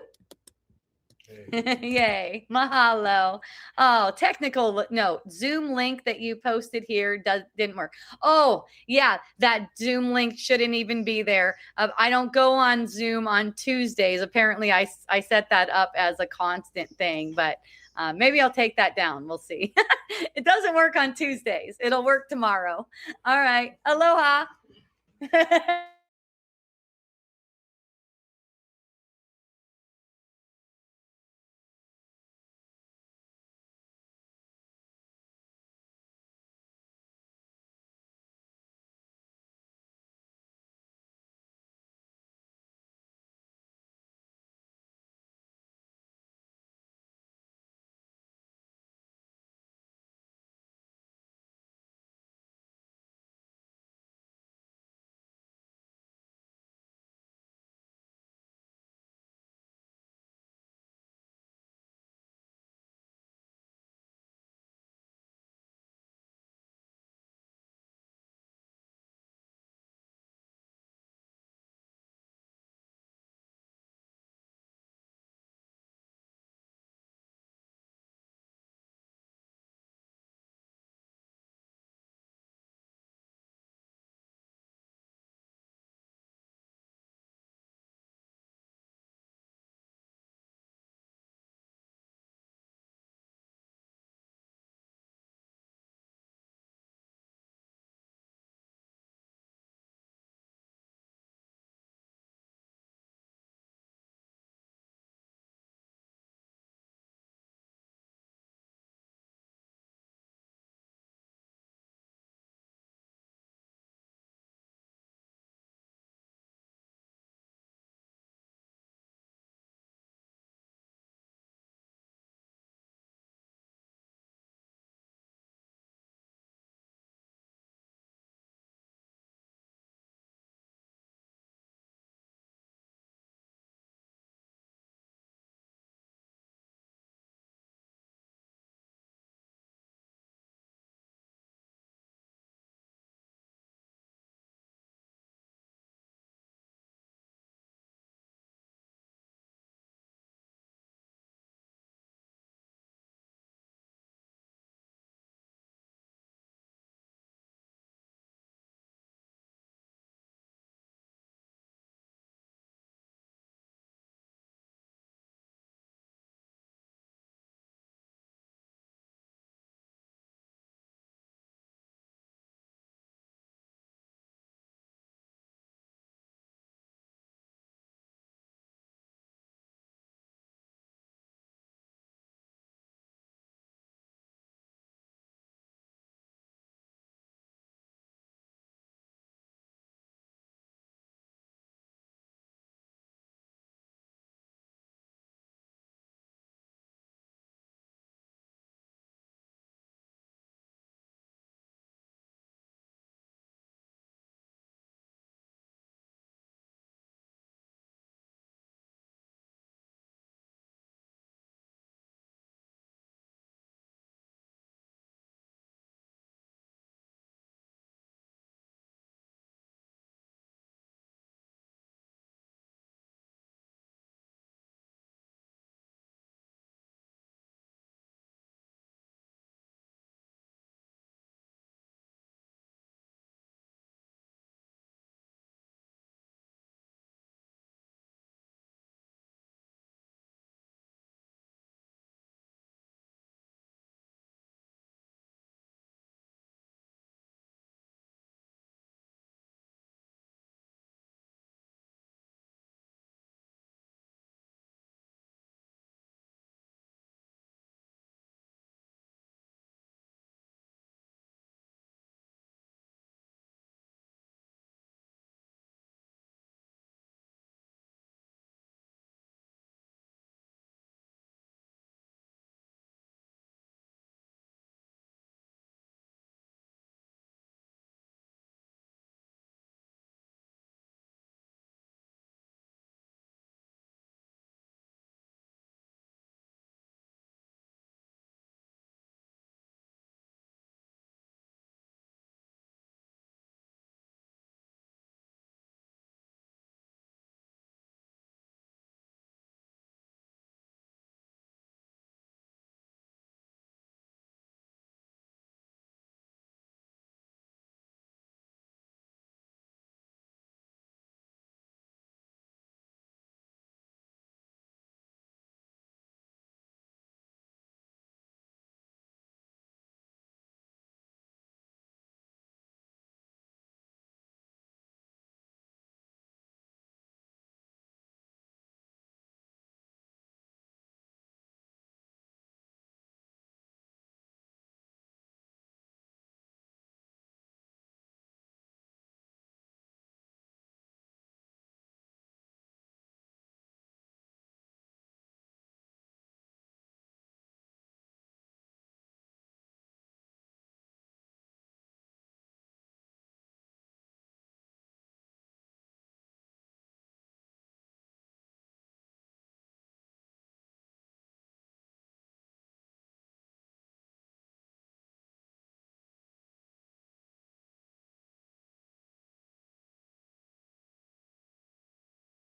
Yay. Mahalo. Oh, technical note. Zoom link that you posted here didn't work. Oh, yeah. That Zoom link shouldn't even be there. I don't go on Zoom on Tuesdays. Apparently, I set that up as a constant thing, but maybe I'll take that down. We'll see. It doesn't work on Tuesdays. It'll work tomorrow. All right. Aloha.